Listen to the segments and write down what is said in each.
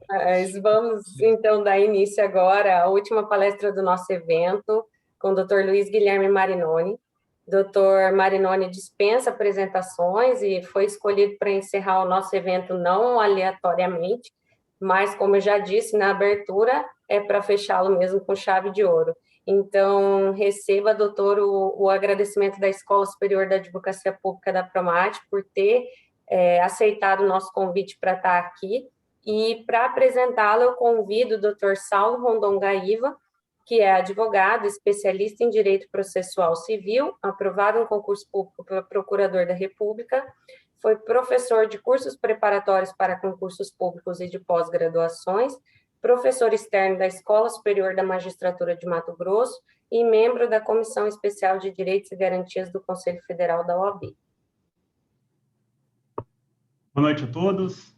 Mas vamos, então, dar início agora à última palestra do nosso evento, com o Dr. Luiz Guilherme Marinoni. Dr. Marinoni dispensa apresentações e foi escolhido para encerrar o nosso evento não aleatoriamente, mas, como eu já disse na abertura, é para fechá-lo mesmo com chave de ouro. Então, receba, doutor, o agradecimento da Escola Superior da Advocacia Pública da Promate por ter aceitado o nosso convite para estar aqui. E, para apresentá-lo, eu convido o doutor Saulo Rondon Gaiva, que é advogado, especialista em Direito Processual Civil, aprovado em concurso público pela Procurador da República, foi professor de cursos preparatórios para concursos públicos e de pós-graduações, professor externo da Escola Superior da Magistratura de Mato Grosso e membro da Comissão Especial de Direitos e Garantias do Conselho Federal da OAB. Boa noite a todos.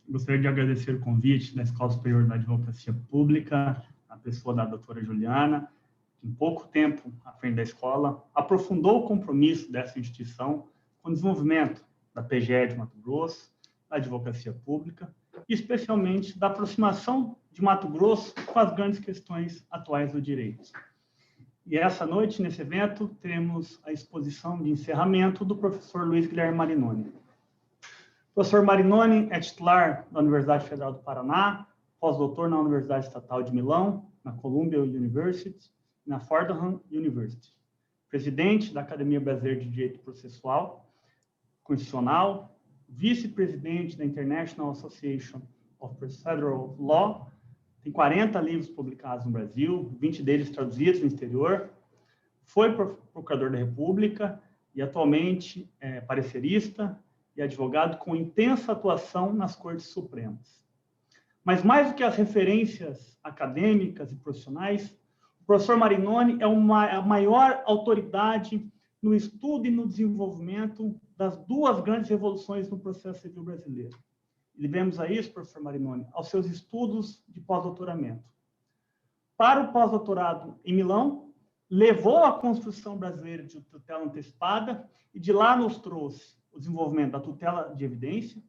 Gostaria de agradecer o convite da Escola Superior da Advocacia Pública, a pessoa da doutora Juliana, que em pouco tempo à frente da escola aprofundou o compromisso dessa instituição com o desenvolvimento da PGE de Mato Grosso, da advocacia pública, e especialmente da aproximação de Mato Grosso com as grandes questões atuais do direito. E essa noite, nesse evento, teremos a exposição de encerramento do professor Luiz Guilherme Marinoni. O professor Marinoni é titular da Universidade Federal do Paraná, pós-doutor na Universidade Estatal de Milão, na Columbia University e na Fordham University. Presidente da Academia Brasileira de Direito Processual Constitucional, vice-presidente da International Association of Procedural Law, tem 40 livros publicados no Brasil, 20 deles traduzidos no exterior, foi procurador da República e atualmente é parecerista e advogado com intensa atuação nas Cortes Supremas. Mas mais do que as referências acadêmicas e profissionais, o professor Marinoni é a maior autoridade no estudo e no desenvolvimento das duas grandes revoluções no processo civil brasileiro. E devemos a isso, professor Marinoni, aos seus estudos de pós-doutoramento. Para o pós-doutorado em Milão, levou a construção brasileira de tutela antecipada e de lá nos trouxe o desenvolvimento da tutela de evidência,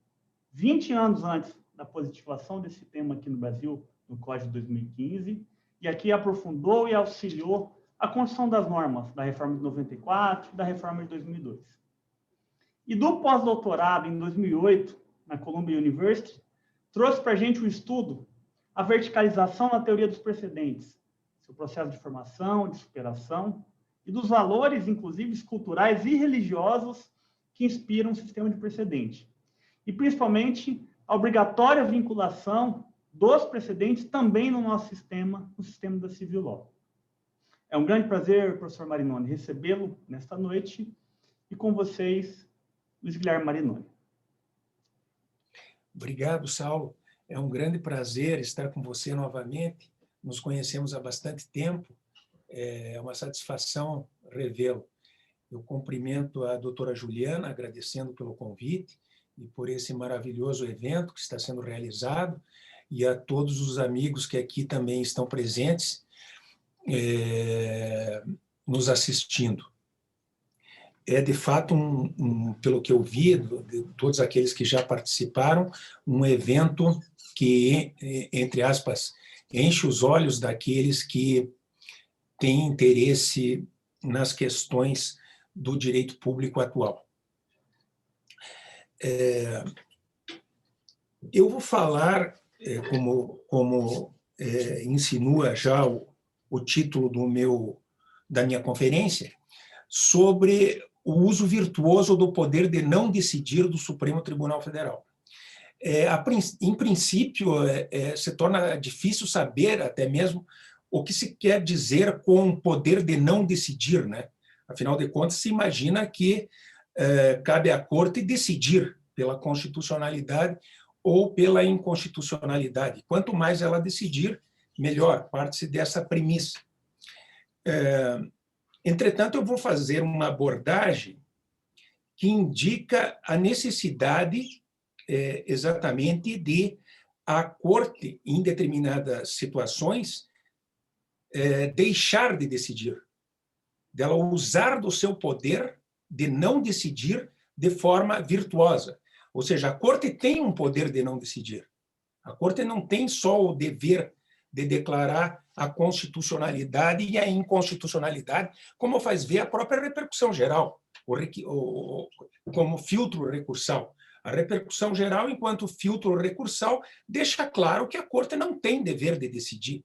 20 anos antes da positivação desse tema aqui no Brasil, no Código de 2015, e aqui aprofundou e auxiliou a construção das normas da Reforma de 94 e da Reforma de 2002. E do pós-doutorado, em 2008, na Columbia University, trouxe para a gente um estudo, a verticalização na teoria dos precedentes, seu processo de formação, de superação, e dos valores, inclusive, culturais e religiosos que inspiram o sistema de precedente. E, principalmente, a obrigatória vinculação dos precedentes também no nosso sistema, no sistema da Civil Law. É um grande prazer, professor Marinoni, recebê-lo nesta noite e com vocês, Luiz Guilherme Marinoni. Obrigado, Saulo. É um grande prazer estar com você novamente. Nos conhecemos há bastante tempo. É uma satisfação revê-lo. Eu cumprimento a doutora Juliana, agradecendo pelo convite e por esse maravilhoso evento que está sendo realizado, e a todos os amigos que aqui também estão presentes, nos assistindo. É, de fato, pelo que eu vi, de todos aqueles que já participaram, um evento que, entre aspas, enche os olhos daqueles que têm interesse nas questões do direito público atual. Eu vou falar, como insinua já o título da minha conferência, sobre o uso virtuoso do poder de não decidir do Supremo Tribunal Federal. Em princípio, se torna difícil saber até mesmo o que se quer dizer com o poder de não decidir, né? Afinal de contas, se imagina que cabe à Corte decidir pela constitucionalidade ou pela inconstitucionalidade. Quanto mais ela decidir, melhor, parte-se dessa premissa. Entretanto, eu vou fazer uma abordagem que indica a necessidade exatamente de a Corte, em determinadas situações, deixar de decidir, dela usar do seu poder de não decidir de forma virtuosa. Ou seja, a Corte tem um poder de não decidir, A Corte não tem só o dever de declarar a constitucionalidade e a inconstitucionalidade, como faz ver a própria repercussão geral, como filtro recursal. A repercussão geral, enquanto filtro recursal, deixa claro que a Corte não tem dever de decidir.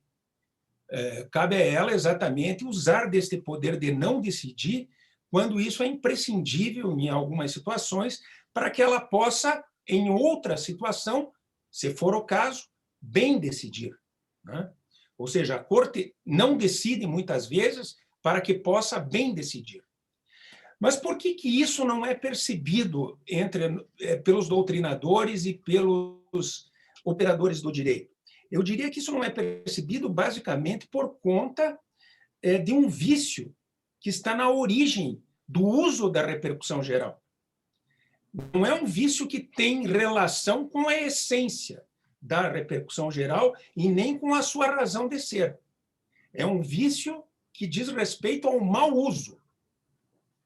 Cabe a ela exatamente usar deste poder de não decidir quando isso é imprescindível em algumas situações para que ela possa, em outra situação, se for o caso, bem decidir, né? Ou seja, a Corte não decide muitas vezes para que possa bem decidir. Mas por que isso não é percebido pelos doutrinadores e pelos operadores do direito? Eu diria que isso não é percebido basicamente por conta de um vício que está na origem do uso da repercussão geral. Não é um vício que tem relação com a essência da repercussão geral e nem com a sua razão de ser. É um vício que diz respeito ao mau uso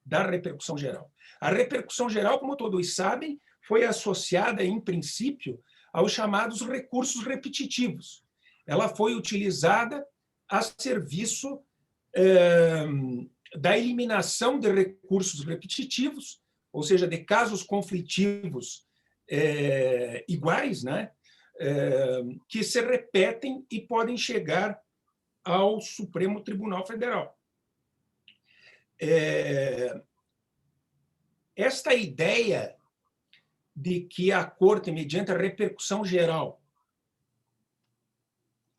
da repercussão geral. A repercussão geral, como todos sabem, foi associada, em princípio, aos chamados recursos repetitivos. Ela foi utilizada a serviço da eliminação de recursos repetitivos, ou seja, de casos conflitivos iguais, né? Que se repetem e podem chegar ao Supremo Tribunal Federal. Esta ideia de que a Corte, mediante a repercussão geral,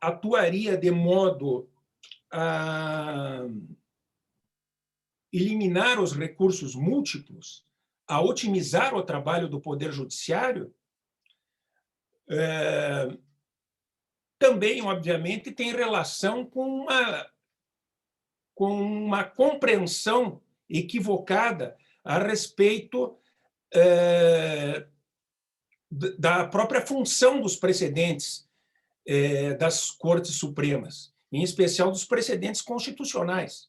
atuaria de modo a eliminar os recursos múltiplos, a otimizar o trabalho do Poder Judiciário, também, obviamente, tem relação com uma compreensão equivocada a respeito da própria função dos precedentes das Cortes Supremas, em especial dos precedentes constitucionais.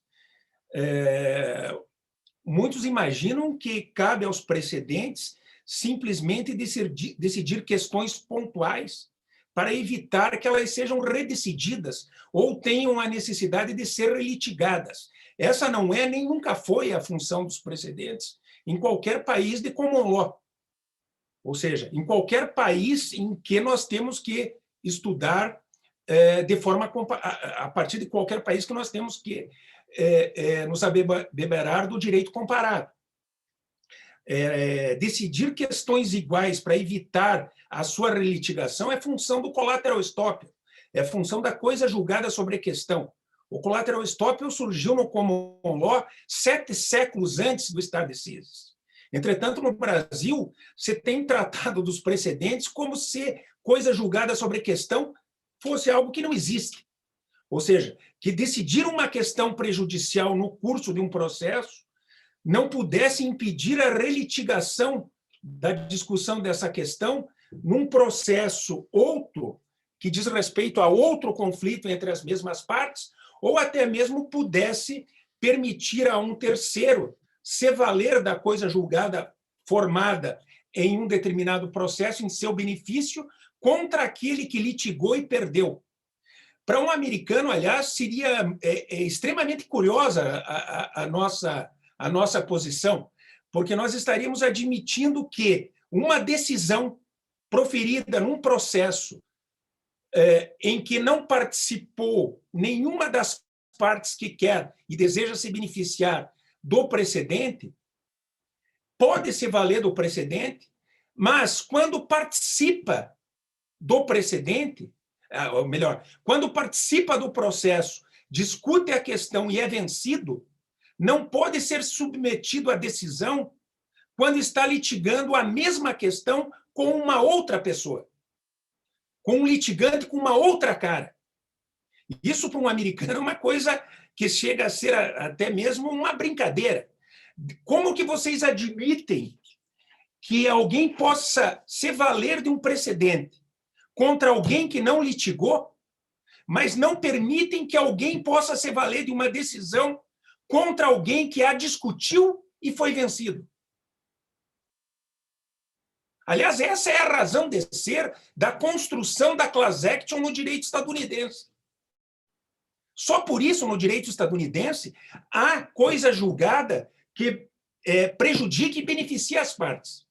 Muitos imaginam que cabe aos precedentes simplesmente decidir questões pontuais para evitar que elas sejam redecididas ou tenham a necessidade de ser litigadas. Essa não é nem nunca foi a função dos precedentes em qualquer país de common law. Ou seja, em qualquer país em que nós temos que estudar de forma a partir de qualquer país que nós temos que nos abeberar do direito comparado. Decidir questões iguais para evitar a sua relitigação é função do collateral estoppel, é função da coisa julgada sobre a questão. O collateral estoppel surgiu no common law 7 séculos antes do stare decisis. Entretanto, no Brasil, você tem tratado dos precedentes como se coisa julgada sobre a questão fosse algo que não existe. Ou seja, que decidir uma questão prejudicial no curso de um processo não pudesse impedir a relitigação da discussão dessa questão num processo outro que diz respeito a outro conflito entre as mesmas partes, ou até mesmo pudesse permitir a um terceiro se valer da coisa julgada formada em um determinado processo em seu benefício contra aquele que litigou e perdeu. Para um americano, aliás, seria extremamente curiosa a nossa posição, porque nós estaríamos admitindo que uma decisão proferida num processo em que não participou nenhuma das partes que quer e deseja se beneficiar do precedente, pode se valer do precedente, mas quando participa do precedente, ou melhor, quando participa do processo, discute a questão e é vencido, não pode ser submetido à decisão quando está litigando a mesma questão com uma outra pessoa, com um litigante com uma outra cara. Isso, para um americano, é uma coisa que chega a ser até mesmo uma brincadeira. Como que vocês admitem que alguém possa se valer de um precedente contra alguém que não litigou, mas não permitem que alguém possa se valer de uma decisão contra alguém que a discutiu e foi vencido? Aliás, essa é a razão de ser da construção da class action no direito estadunidense. Só por isso, no direito estadunidense, há coisa julgada que prejudica e beneficia as partes.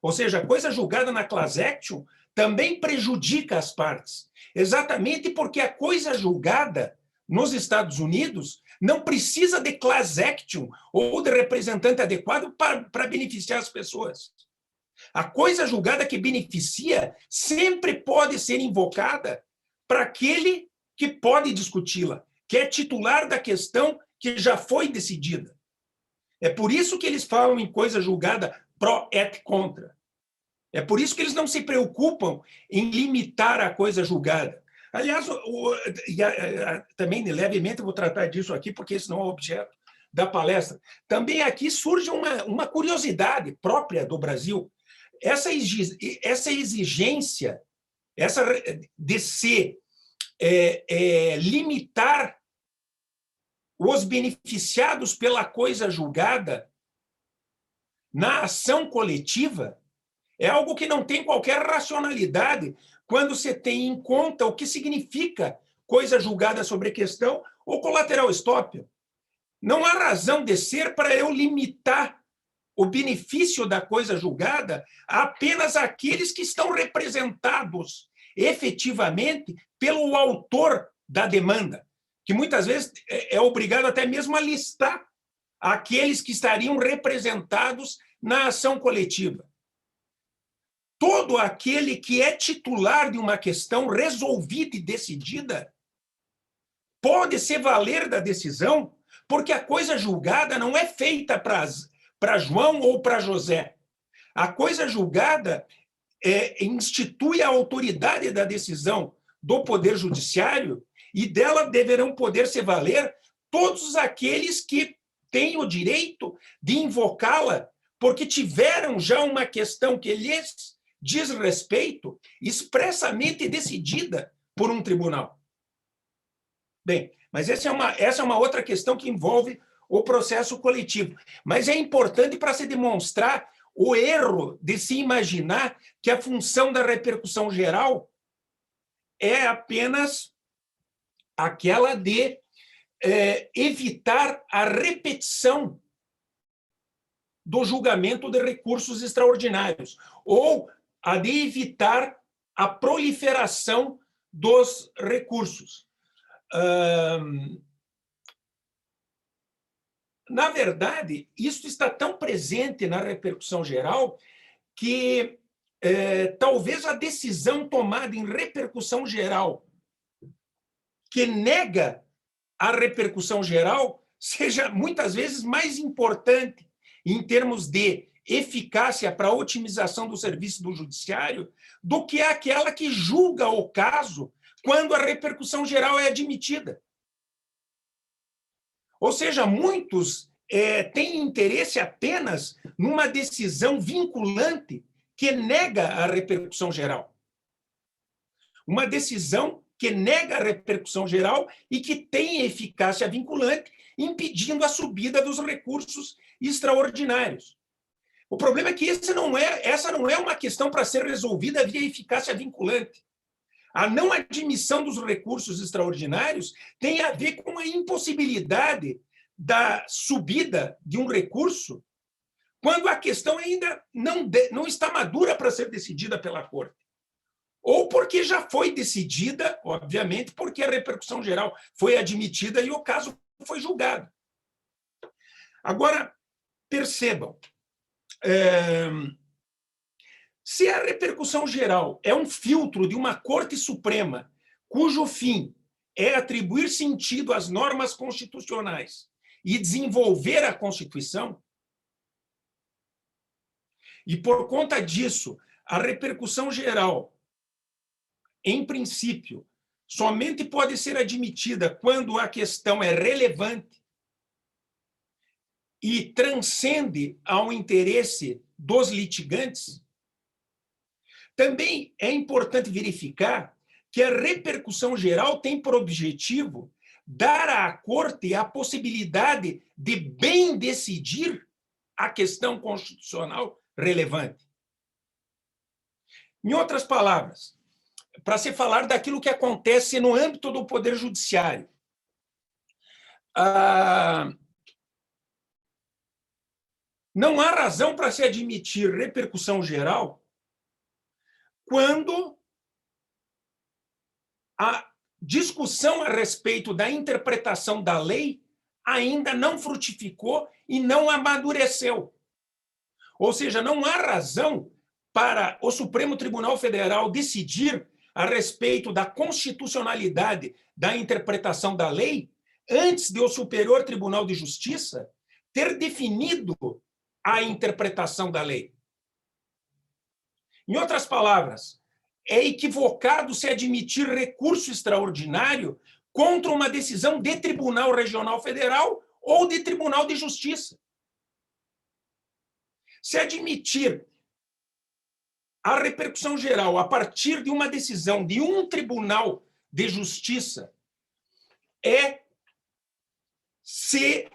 Ou seja, a coisa julgada na class action também prejudica as partes, exatamente porque a coisa julgada nos Estados Unidos não precisa de class action ou de representante adequado para beneficiar as pessoas. A coisa julgada que beneficia sempre pode ser invocada para aquele que pode discuti-la, que é titular da questão que já foi decidida. É por isso que eles falam em coisa julgada pró et contra. É por isso que eles não se preocupam em limitar a coisa julgada. Aliás, também levemente eu vou tratar disso aqui, porque esse não é o objeto da palestra. Também aqui surge uma curiosidade própria do Brasil. Essa exigência de se limitar os beneficiados pela coisa julgada na ação coletiva é algo que não tem qualquer racionalidade quando você tem em conta o que significa coisa julgada sobre questão ou collateral estoppel. Não há razão de ser para eu limitar o benefício da coisa julgada a apenas aqueles que estão representados efetivamente pelo autor da demanda, que muitas vezes é obrigado até mesmo a listar aqueles que estariam representados na ação coletiva. Todo aquele que é titular de uma questão resolvida e decidida pode se valer da decisão, porque a coisa julgada não é feita para João ou para José. A coisa julgada institui a autoridade da decisão do Poder Judiciário e dela deverão poder se valer todos aqueles que têm o direito de invocá-la, porque tiveram já uma questão que lhes diz respeito expressamente decidida por um tribunal. Bem, mas essa é uma outra questão que envolve o processo coletivo. Mas é importante para se demonstrar o erro de se imaginar que a função da repercussão geral é apenas aquela de evitar a repetição do julgamento de recursos extraordinários, ou a de evitar a proliferação dos recursos. Na verdade, isso está tão presente na repercussão geral que talvez a decisão tomada em repercussão geral que nega a repercussão geral seja muitas vezes mais importante em termos de eficácia para a otimização do serviço do judiciário do que aquela que julga o caso quando a repercussão geral é admitida. Ou seja, muitos têm interesse apenas numa decisão vinculante que nega a repercussão geral. Uma decisão que nega a repercussão geral e que tem eficácia vinculante, impedindo a subida dos recursos extraordinários. O problema é que essa não é uma questão para ser resolvida via eficácia vinculante. A não admissão dos recursos extraordinários tem a ver com a impossibilidade da subida de um recurso quando a questão ainda não está madura para ser decidida pela Corte. Ou porque já foi decidida, obviamente, porque a repercussão geral foi admitida e o caso foi julgado. Agora, percebam, se a repercussão geral é um filtro de uma Corte Suprema cujo fim é atribuir sentido às normas constitucionais e desenvolver a Constituição, e por conta disso, a repercussão geral, em princípio, somente pode ser admitida quando a questão é relevante e transcende ao interesse dos litigantes, também é importante verificar que a repercussão geral tem por objetivo dar à Corte a possibilidade de bem decidir a questão constitucional relevante. Em outras palavras, para se falar daquilo que acontece no âmbito do Poder Judiciário, não há razão para se admitir repercussão geral quando a discussão a respeito da interpretação da lei ainda não frutificou e não amadureceu. Ou seja, não há razão para o Supremo Tribunal Federal decidir a respeito da constitucionalidade da interpretação da lei antes de o Superior Tribunal de Justiça ter definido a interpretação da lei. Em outras palavras, é equivocado se admitir recurso extraordinário contra uma decisão de Tribunal Regional Federal ou de Tribunal de Justiça. Se admitir a repercussão geral a partir de uma decisão de um Tribunal de Justiça é se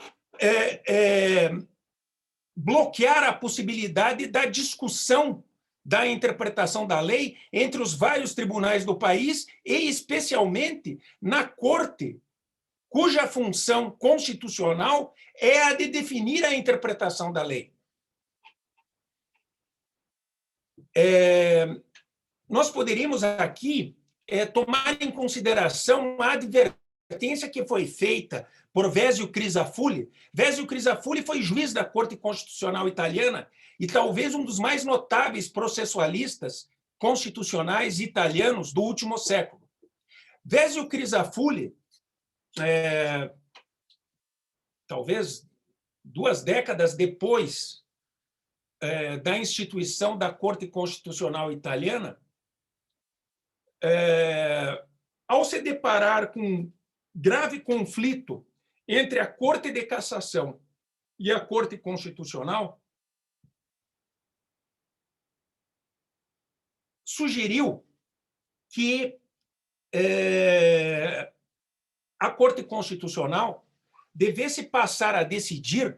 bloquear a possibilidade da discussão da interpretação da lei entre os vários tribunais do país e, especialmente, na Corte, cuja função constitucional é a de definir a interpretação da lei. Nós poderíamos aqui tomar em consideração a advertência que foi feita por Vézio Crisafulli. Vézio Crisafulli foi juiz da Corte Constitucional Italiana e talvez um dos mais notáveis processualistas constitucionais italianos do último século. Vézio Crisafulli, talvez 2 décadas depois da instituição da Corte Constitucional Italiana, ao se deparar com grave conflito entre a Corte de Cassação e a Corte Constitucional, sugeriu que a Corte Constitucional devesse passar a decidir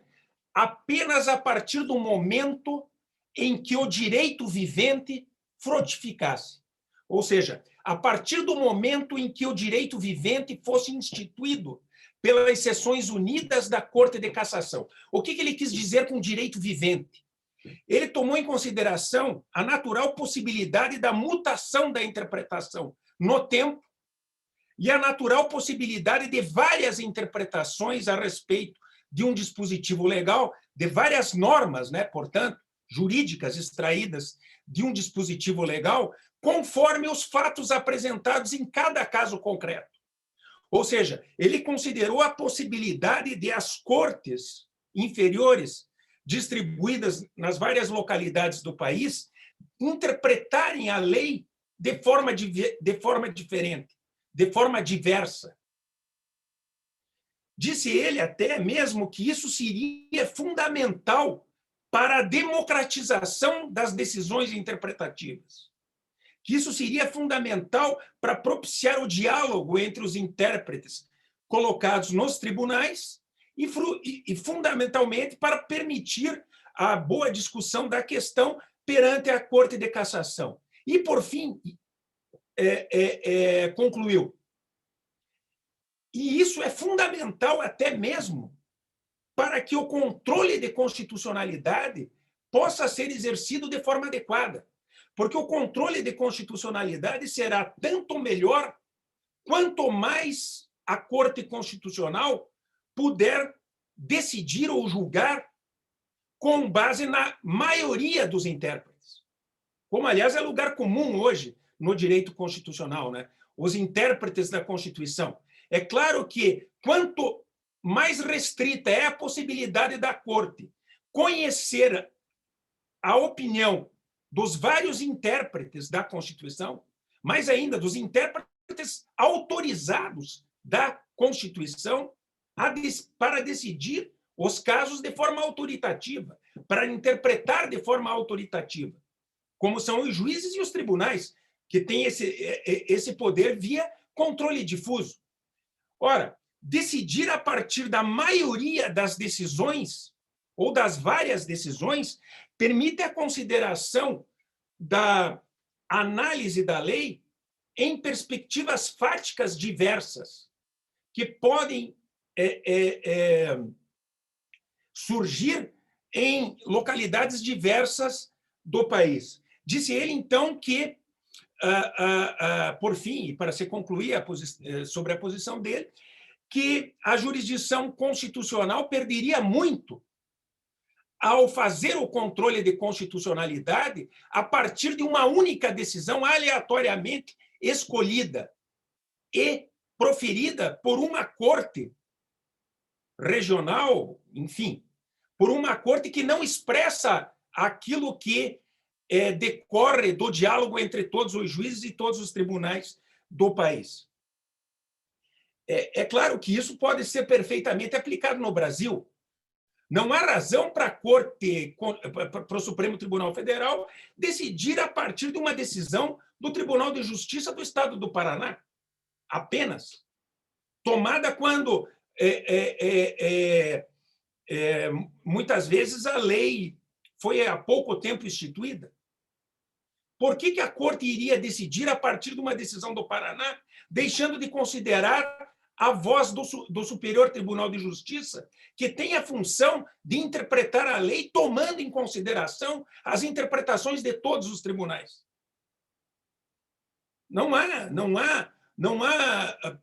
apenas a partir do momento em que o direito vivente frutificasse. Ou seja, a partir do momento em que o direito vivente fosse instituído pelas seções unidas da Corte de Cassação. O que ele quis dizer com direito vivente? Ele tomou em consideração a natural possibilidade da mutação da interpretação no tempo e a natural possibilidade de várias interpretações a respeito de um dispositivo legal, de várias normas, portanto, jurídicas extraídas de um dispositivo legal, conforme os fatos apresentados em cada caso concreto. Ou seja, ele considerou a possibilidade de as cortes inferiores, distribuídas nas várias localidades do país, interpretarem a lei de forma diferente, de forma diversa. Disse ele até mesmo que isso seria fundamental para a democratização das decisões interpretativas, que isso seria fundamental para propiciar o diálogo entre os intérpretes colocados nos tribunais e fundamentalmente, para permitir a boa discussão da questão perante a Corte de Cassação. E, por fim, concluiu, e isso é fundamental até mesmo para que o controle de constitucionalidade possa ser exercido de forma adequada, porque o controle de constitucionalidade será tanto melhor quanto mais a Corte Constitucional puder decidir ou julgar com base na maioria dos intérpretes. Como, aliás, é lugar comum hoje no direito constitucional, os intérpretes da Constituição. É claro que, quanto mais restrita é a possibilidade da Corte conhecer a opinião dos vários intérpretes da Constituição, mais ainda dos intérpretes autorizados da Constituição, para decidir os casos de forma autoritativa, para interpretar de forma autoritativa, como são os juízes e os tribunais, que têm esse poder via controle difuso. Ora, decidir a partir da maioria das decisões, ou das várias decisões, permite a consideração da análise da lei em perspectivas fáticas diversas, que podem surgir em localidades diversas do país. Disse ele, então, que, por fim, e para se concluir sobre a posição dele, que a jurisdição constitucional perderia muito ao fazer o controle de constitucionalidade a partir de uma única decisão aleatoriamente escolhida e proferida por uma corte regional, enfim, por uma corte que não expressa aquilo que decorre do diálogo entre todos os juízes e todos os tribunais do país. É claro que isso pode ser perfeitamente aplicado no Brasil. Não há razão para a Corte, para o Supremo Tribunal Federal, decidir a partir de uma decisão do Tribunal de Justiça do Estado do Paraná, apenas. Tomada quando, muitas vezes, a lei foi há pouco tempo instituída. Por que a Corte iria decidir a partir de uma decisão do Paraná, deixando de considerar a voz do Superior Tribunal de Justiça, que tem a função de interpretar a lei, tomando em consideração as interpretações de todos os tribunais? Não há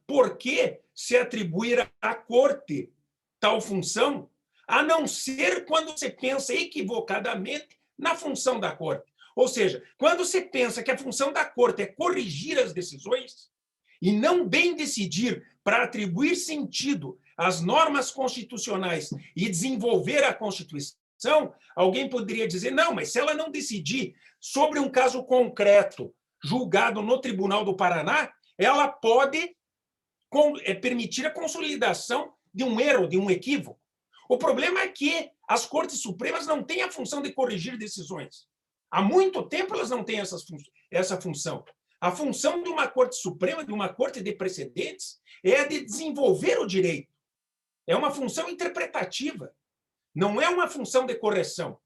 por que se atribuir à Corte tal função, a não ser quando você pensa equivocadamente na função da Corte. Ou seja, quando você pensa que a função da Corte é corrigir as decisões e não bem decidir para atribuir sentido às normas constitucionais e desenvolver a Constituição, alguém poderia dizer, não, mas se ela não decidir sobre um caso concreto julgado no Tribunal do Paraná, ela pode permitir a consolidação de um erro, de um equívoco. O problema é que as Cortes Supremas não têm a função de corrigir decisões. Há muito tempo elas não têm essa função. A função de uma Corte Suprema, de uma Corte de precedentes, é a de desenvolver o direito. É uma função interpretativa. Não é uma função de correção.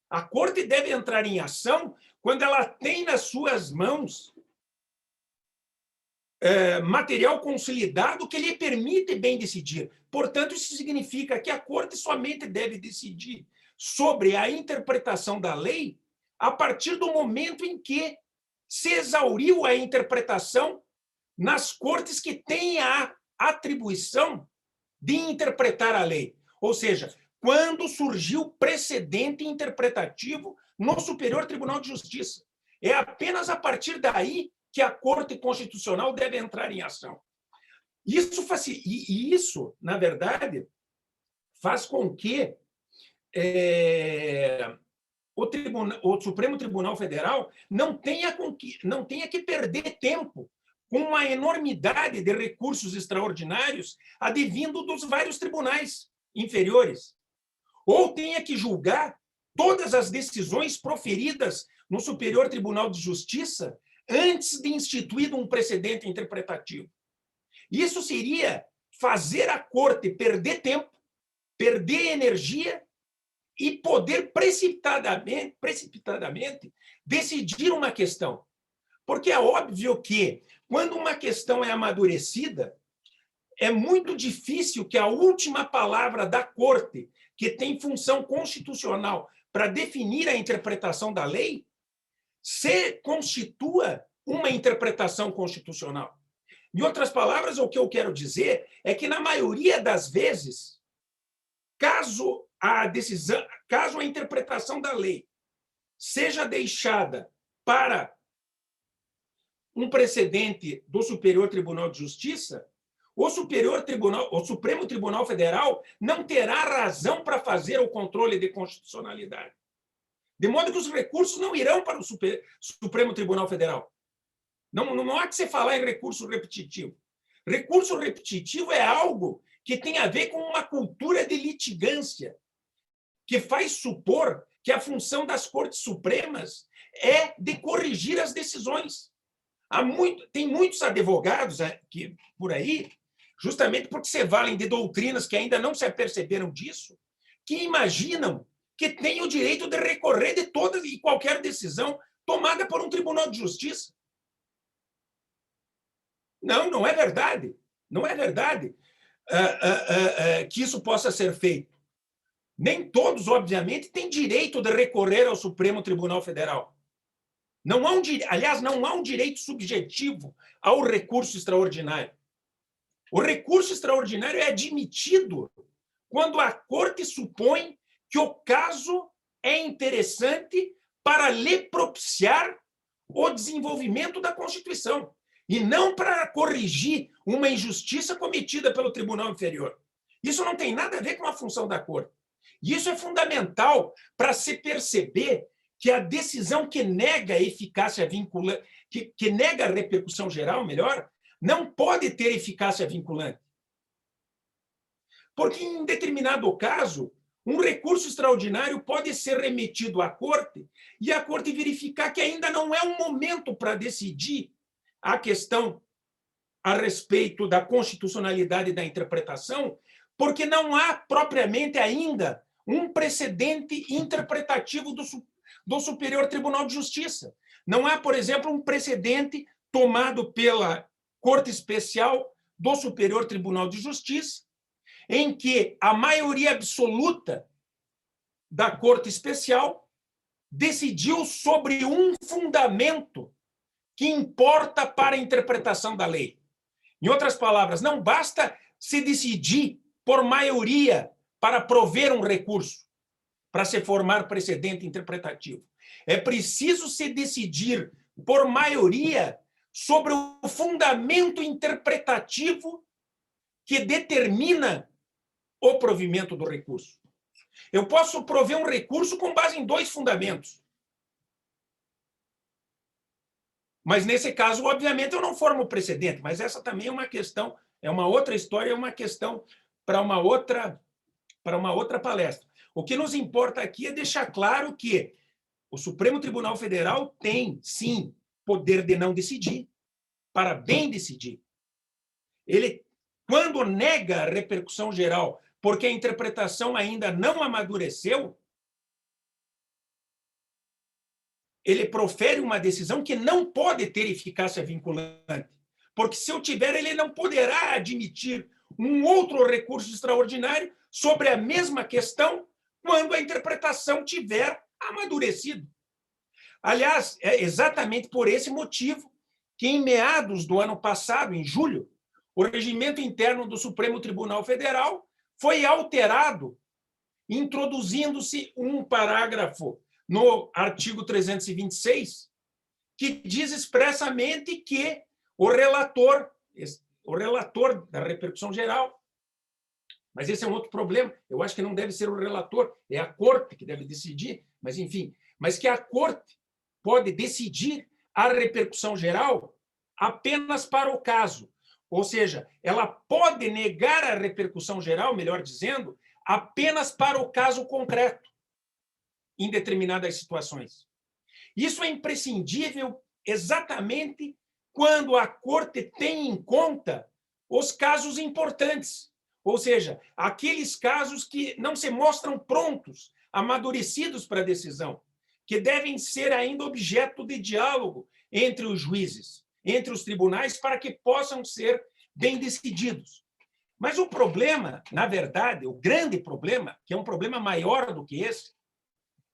A Corte deve entrar em ação quando ela tem nas suas mãos material consolidado que lhe permite bem decidir. Portanto, isso significa que a Corte somente deve decidir sobre a interpretação da lei a partir do momento em que se exauriu a interpretação nas cortes que têm a atribuição de interpretar a lei. Ou seja, quando surgiu precedente interpretativo no Superior Tribunal de Justiça. É apenas a partir daí que a Corte Constitucional deve entrar em ação. Isso, na verdade, faz com que o Supremo Tribunal Federal não tenha que perder tempo com uma enormidade de recursos extraordinários advindo dos vários tribunais inferiores. Ou tenha que julgar todas as decisões proferidas no Superior Tribunal de Justiça antes de instituído um precedente interpretativo. Isso seria fazer a Corte perder tempo, perder energia e poder precipitadamente decidir uma questão. Porque é óbvio que, quando uma questão é amadurecida, é muito difícil que a última palavra da Corte, que tem função constitucional para definir a interpretação da lei, se constitua uma interpretação constitucional. Em outras palavras, o que eu quero dizer é que, na maioria das vezes, caso a interpretação da lei seja deixada para um precedente do Superior Tribunal de Justiça, o Supremo Tribunal Federal não terá razão para fazer o controle de constitucionalidade. De modo que os recursos não irão para o Supremo Tribunal Federal. Não há que se falar em recurso repetitivo. Recurso repetitivo é algo que tem a ver com uma cultura de litigância, que faz supor que a função das Cortes Supremas é de corrigir as decisões. Tem muitos advogados por aí, justamente porque se valem de doutrinas que ainda não se aperceberam disso, que imaginam que têm o direito de recorrer de toda e qualquer decisão tomada por um tribunal de justiça. Não, não é verdade. Não é verdade que isso possa ser feito. Nem todos, obviamente, têm direito de recorrer ao Supremo Tribunal Federal. Não há aliás, não há um direito subjetivo ao recurso extraordinário. O recurso extraordinário é admitido quando a Corte supõe que o caso é interessante para lhe propiciar o desenvolvimento da Constituição, e não para corrigir uma injustiça cometida pelo Tribunal Inferior. Isso não tem nada a ver com a função da Corte. E isso é fundamental para se perceber que a decisão que nega a eficácia vinculante, que nega a repercussão geral, melhor, não pode ter eficácia vinculante. Porque, em determinado caso, um recurso extraordinário pode ser remetido à Corte e a Corte verificar que ainda não é um momento para decidir a questão a respeito da constitucionalidade da interpretação, porque não há propriamente ainda um precedente interpretativo do Superior Tribunal de Justiça. Não há, por exemplo, um precedente tomado pela Corte Especial do Superior Tribunal de Justiça, em que a maioria absoluta da Corte Especial decidiu sobre um fundamento que importa para a interpretação da lei. Em outras palavras, não basta se decidir por maioria para prover um recurso, para se formar precedente interpretativo. É preciso se decidir por maioria sobre o fundamento interpretativo que determina o provimento do recurso. Eu posso prover um recurso com base em 2 fundamentos. Mas, nesse caso, obviamente, eu não formo precedente, mas essa também é uma questão, é uma outra história, é uma questão para uma outra palestra. O que nos importa aqui é deixar claro que o Supremo Tribunal Federal tem, sim, poder de não decidir, para bem decidir. Ele, quando nega a repercussão geral, porque a interpretação ainda não amadureceu, ele profere uma decisão que não pode ter eficácia vinculante. Porque, se eu tiver, ele não poderá admitir um outro recurso extraordinário sobre a mesma questão quando a interpretação tiver amadurecido. Aliás, é exatamente por esse motivo que, em meados do ano passado, em julho, o regimento interno do Supremo Tribunal Federal foi alterado, introduzindo-se um parágrafo no artigo 326, que diz expressamente que o relator da repercussão geral, mas esse é um outro problema, eu acho que não deve ser o relator, é a Corte que deve decidir, mas enfim, mas que a Corte pode decidir a repercussão geral apenas para o caso, ou seja, ela pode negar a repercussão geral, melhor dizendo, apenas para o caso concreto, em determinadas situações. Isso é imprescindível exatamente quando a Corte tem em conta os casos importantes, ou seja, aqueles casos que não se mostram prontos, amadurecidos para a decisão, que devem ser ainda objeto de diálogo entre os juízes, entre os tribunais, para que possam ser bem decididos. Mas o problema, na verdade, o grande problema, que é um problema maior do que esse,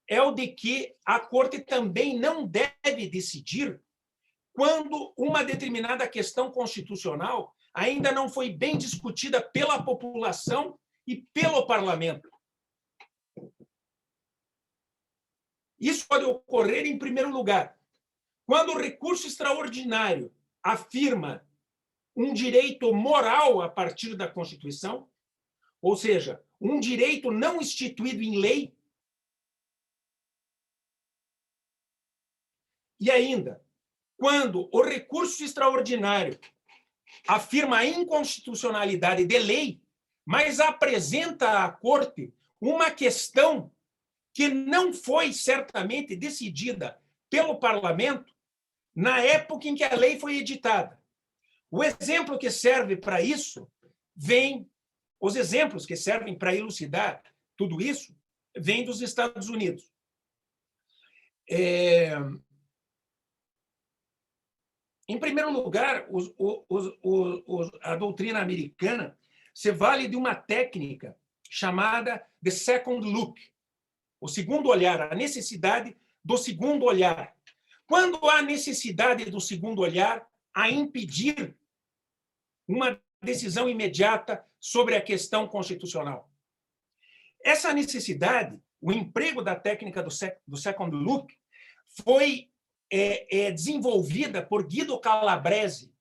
é o de que a Corte também não deve decidir quando uma determinada questão constitucional ainda não foi bem discutida pela população e pelo parlamento. Isso pode ocorrer, em primeiro lugar, quando o recurso extraordinário afirma um direito moral a partir da Constituição, ou seja, um direito não instituído em lei, e ainda, quando o recurso extraordinário afirma a inconstitucionalidade de lei, mas apresenta à Corte uma questão que não foi certamente decidida pelo parlamento na época em que a lei foi editada. O exemplo que serve para isso os exemplos que servem para elucidar tudo isso vêm dos Estados Unidos. Em primeiro lugar, a doutrina americana se vale de uma técnica chamada the second look, o segundo olhar, a necessidade do segundo olhar. Quando há necessidade do segundo olhar, a impedir uma decisão imediata sobre a questão constitucional. Essa necessidade, o emprego da técnica do second look, foi desenvolvida por Guido Calabrese,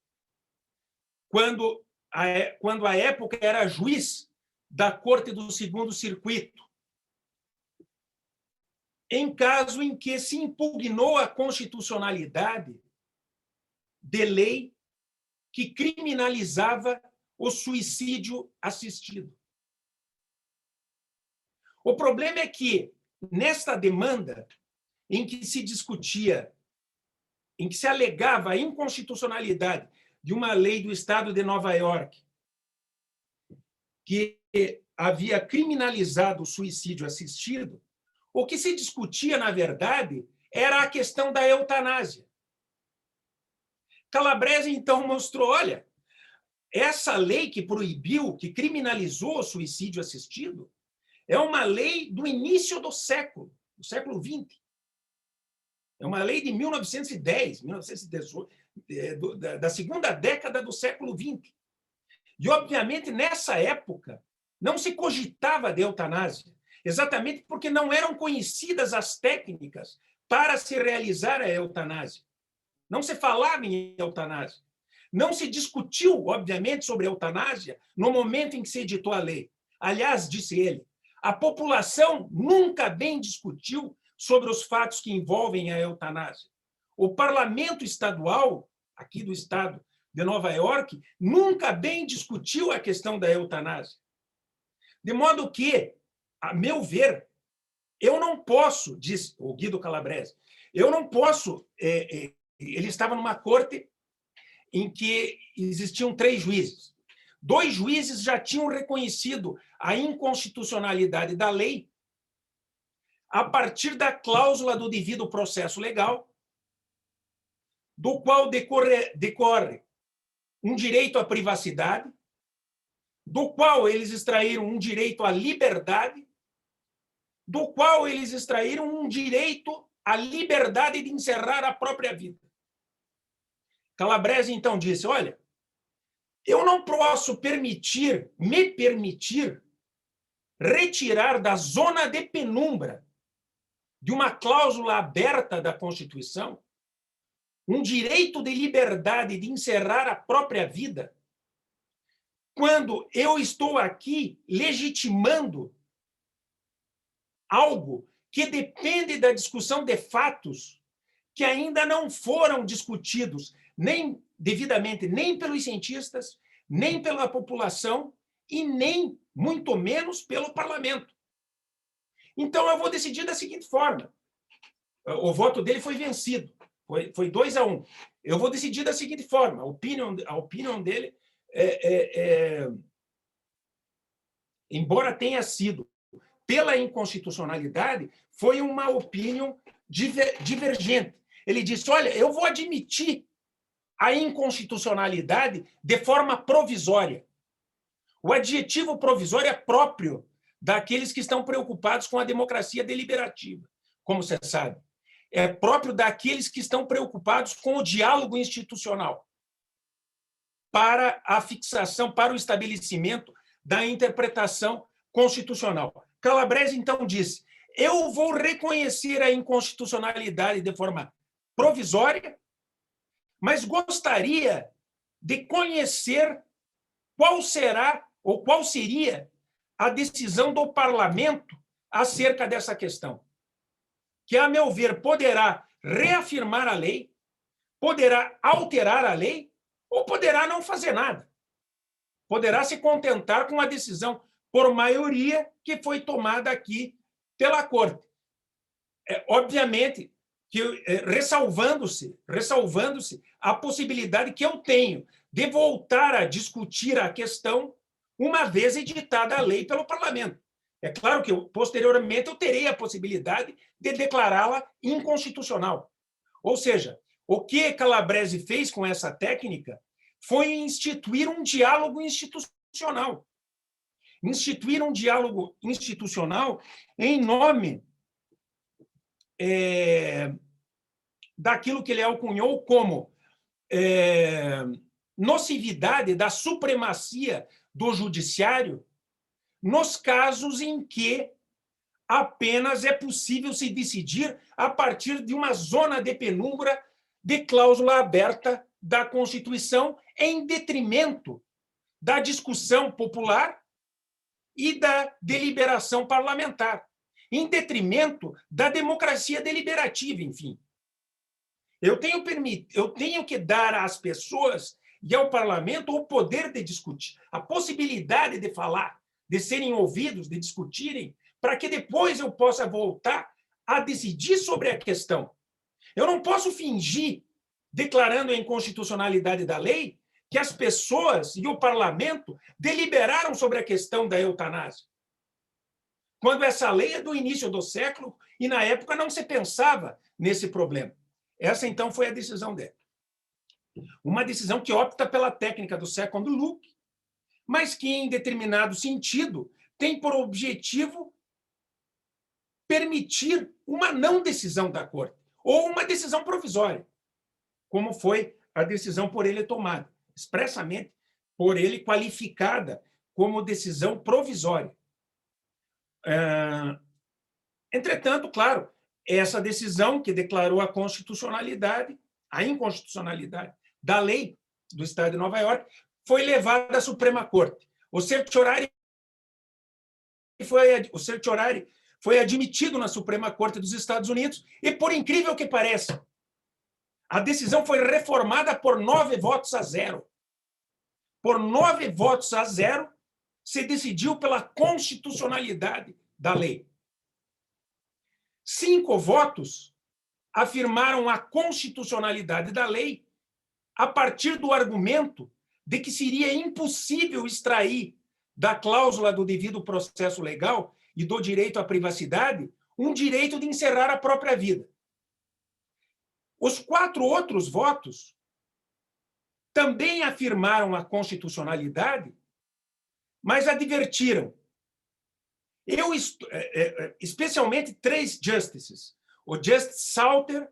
quando à época era juiz da Corte do Segundo Circuito, em caso em que se impugnou a constitucionalidade de lei que criminalizava o suicídio assistido. O problema é que, nesta demanda, em que se discutia, em que se alegava a inconstitucionalidade de uma lei do Estado de Nova York, que havia criminalizado o suicídio assistido, o que se discutia, na verdade, era a questão da eutanásia. Calabrese, então, mostrou, olha, essa lei que proibiu, que criminalizou o suicídio assistido, é uma lei do início do século XX. É uma lei de 1910, 1918, da segunda década do século XX. E, obviamente, nessa época, não se cogitava de eutanásia, exatamente porque não eram conhecidas as técnicas para se realizar a eutanásia. Não se falava em eutanásia. Não se discutiu, obviamente, sobre a eutanásia no momento em que se editou a lei. Aliás, disse ele, a população nunca bem discutiu sobre os fatos que envolvem a eutanásia. O parlamento estadual, aqui do estado de Nova York, nunca bem discutiu a questão da eutanásia. De modo que, a meu ver, eu não posso, diz o Guido Calabrese, eu não posso... ele estava numa corte em que existiam 3 juízes. 2 juízes já tinham reconhecido a inconstitucionalidade da lei a partir da cláusula do devido processo legal, do qual decorre um direito à privacidade, do qual eles extraíram um direito à liberdade, do qual eles extraíram um direito à liberdade de encerrar a própria vida. Calabrese, então, disse, olha, eu não posso me permitir retirar da zona de penumbra de uma cláusula aberta da Constituição um direito de liberdade de encerrar a própria vida, quando eu estou aqui legitimando algo que depende da discussão de fatos que ainda não foram discutidos nem devidamente nem pelos cientistas, nem pela população e nem, muito menos, pelo parlamento. Então, eu vou decidir da seguinte forma. O voto dele foi vencido. Foi 2-1. Eu vou decidir da seguinte forma. A opinião dele, embora tenha sido pela inconstitucionalidade, foi uma opinião divergente. Ele disse, olha, eu vou admitir a inconstitucionalidade de forma provisória. O adjetivo provisório é próprio daqueles que estão preocupados com a democracia deliberativa, como você sabe. É próprio daqueles que estão preocupados com o diálogo institucional para a fixação, para o estabelecimento da interpretação constitucional. Calabrese, então, disse, eu vou reconhecer a inconstitucionalidade de forma provisória, mas gostaria de conhecer qual será ou qual seria a decisão do parlamento acerca dessa questão, que, a meu ver, poderá reafirmar a lei, poderá alterar a lei ou poderá não fazer nada. Poderá se contentar com a decisão por maioria que foi tomada aqui pela Corte. Obviamente, que ressalvando-se a possibilidade que eu tenho de voltar a discutir a questão uma vez editada a lei pelo parlamento. É claro que, posteriormente, eu terei a possibilidade de declará-la inconstitucional. Ou seja, O que Calabrese fez com essa técnica foi instituir um diálogo institucional. Instituir um diálogo institucional em nome daquilo que ele alcunhou como nocividade da supremacia do judiciário nos casos em que apenas é possível se decidir a partir de uma zona de penumbra de cláusula aberta da Constituição, em detrimento da discussão popular e da deliberação parlamentar, em detrimento da democracia deliberativa, enfim. Eu tenho que dar às pessoas e ao parlamento o poder de discutir, a possibilidade de falar, de serem ouvidos, de discutirem, para que depois eu possa voltar a decidir sobre a questão. Eu não posso fingir, declarando a inconstitucionalidade da lei, que as pessoas e o parlamento deliberaram sobre a questão da eutanásia. Quando essa lei é do início do século e, na época, não se pensava nesse problema. Essa, então, foi a decisão dele. Uma decisão que opta pela técnica do second look, mas que, em determinado sentido, tem por objetivo permitir uma não decisão da Corte, ou uma decisão provisória, como foi a decisão por ele tomada, expressamente por ele qualificada como decisão provisória. Entretanto, claro, essa decisão que declarou a inconstitucionalidade da lei do Estado de Nova York foi levada à Suprema Corte. O certiorari foi admitido na Suprema Corte dos Estados Unidos e, por incrível que pareça, a decisão foi reformada por 9 votos a 0. Por 9 votos a 0, se decidiu pela constitucionalidade da lei. 5 votos afirmaram a constitucionalidade da lei a partir do argumento de que seria impossível extrair da cláusula do devido processo legal e do direito à privacidade um direito de encerrar a própria vida. Os 4 outros votos também afirmaram a constitucionalidade, mas advertiram. Especialmente 3 justices, o Justice Souter,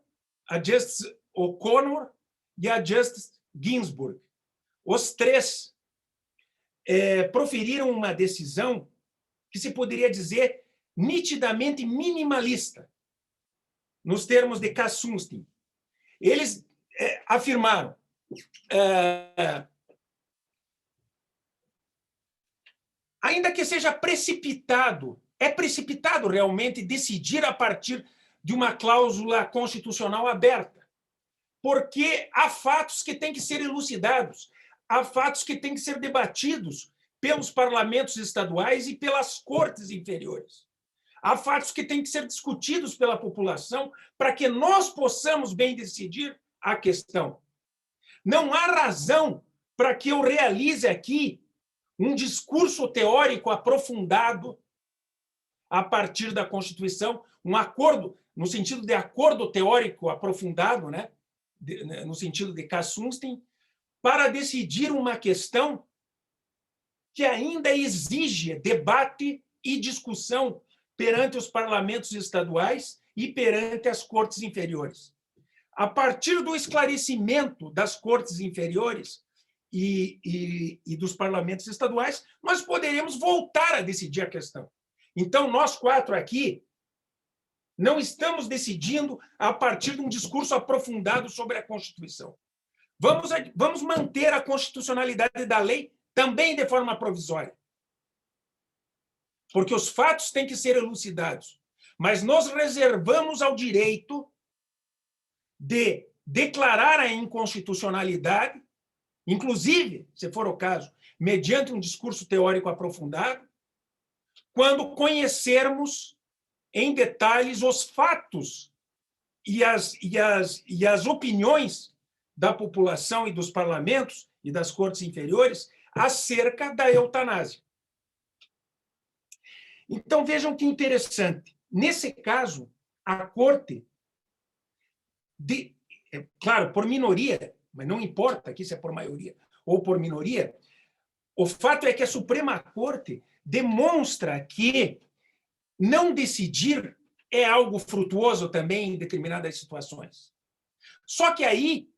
a Justice O'Connor e a Justice Ginsburg. Os 3 proferiram uma decisão que se poderia dizer nitidamente minimalista, nos termos de Kassunstein. Eles afirmaram ainda que seja precipitado, é precipitado realmente decidir a partir de uma cláusula constitucional aberta, porque há fatos que têm que ser elucidados, há fatos que têm que ser debatidos pelos parlamentos estaduais e pelas cortes inferiores. Há fatos que têm que ser discutidos pela população para que nós possamos bem decidir a questão. Não há razão para que eu realize aqui um discurso teórico aprofundado a partir da Constituição, um acordo, no sentido de acordo teórico aprofundado, né? No sentido de Kassunstein, para decidir uma questão que ainda exige debate e discussão perante os parlamentos estaduais e perante as cortes inferiores. A partir do esclarecimento das cortes inferiores e dos parlamentos estaduais, nós poderemos voltar a decidir a questão. Então, nós 4 aqui não estamos decidindo a partir de um discurso aprofundado sobre a Constituição. Vamos manter a constitucionalidade da lei também de forma provisória. Porque os fatos têm que ser elucidados. Mas nós reservamos ao direito de declarar a inconstitucionalidade, inclusive, se for o caso, mediante um discurso teórico aprofundado, quando conhecermos em detalhes os fatos e as opiniões da população e dos parlamentos e das cortes inferiores acerca da eutanásia. Então, vejam que interessante. Nesse caso, a Corte claro, por minoria, mas não importa aqui se é por maioria ou por minoria, o fato é que a Suprema Corte demonstra que não decidir é algo frutuoso também em determinadas situações. Só que aí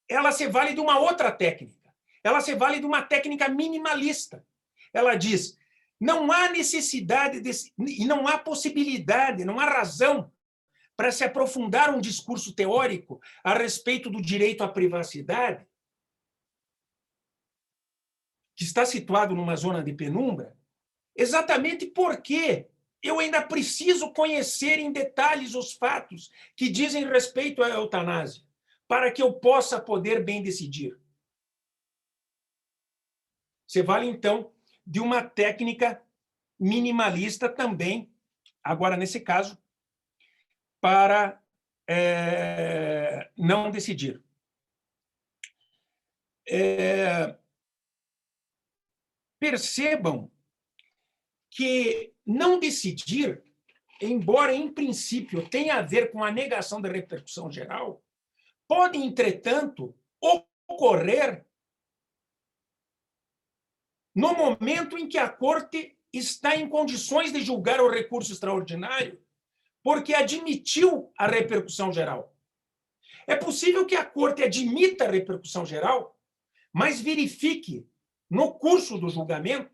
ela se vale de uma outra técnica. Ela se vale de uma técnica minimalista. Ela diz: não há necessidade e não há possibilidade, não há razão para se aprofundar um discurso teórico a respeito do direito à privacidade, que está situado numa zona de penumbra, exatamente porque eu ainda preciso conhecer em detalhes os fatos que dizem respeito à eutanásia, para que eu possa poder bem decidir. Você vale, então, de uma técnica minimalista também, agora nesse caso, para não decidir. Percebam que não decidir, embora em princípio tenha a ver com a negação da repercussão geral, pode, entretanto, ocorrer no momento em que a Corte está em condições de julgar o recurso extraordinário, porque admitiu a repercussão geral. É possível que a Corte admita a repercussão geral, mas verifique, no curso do julgamento,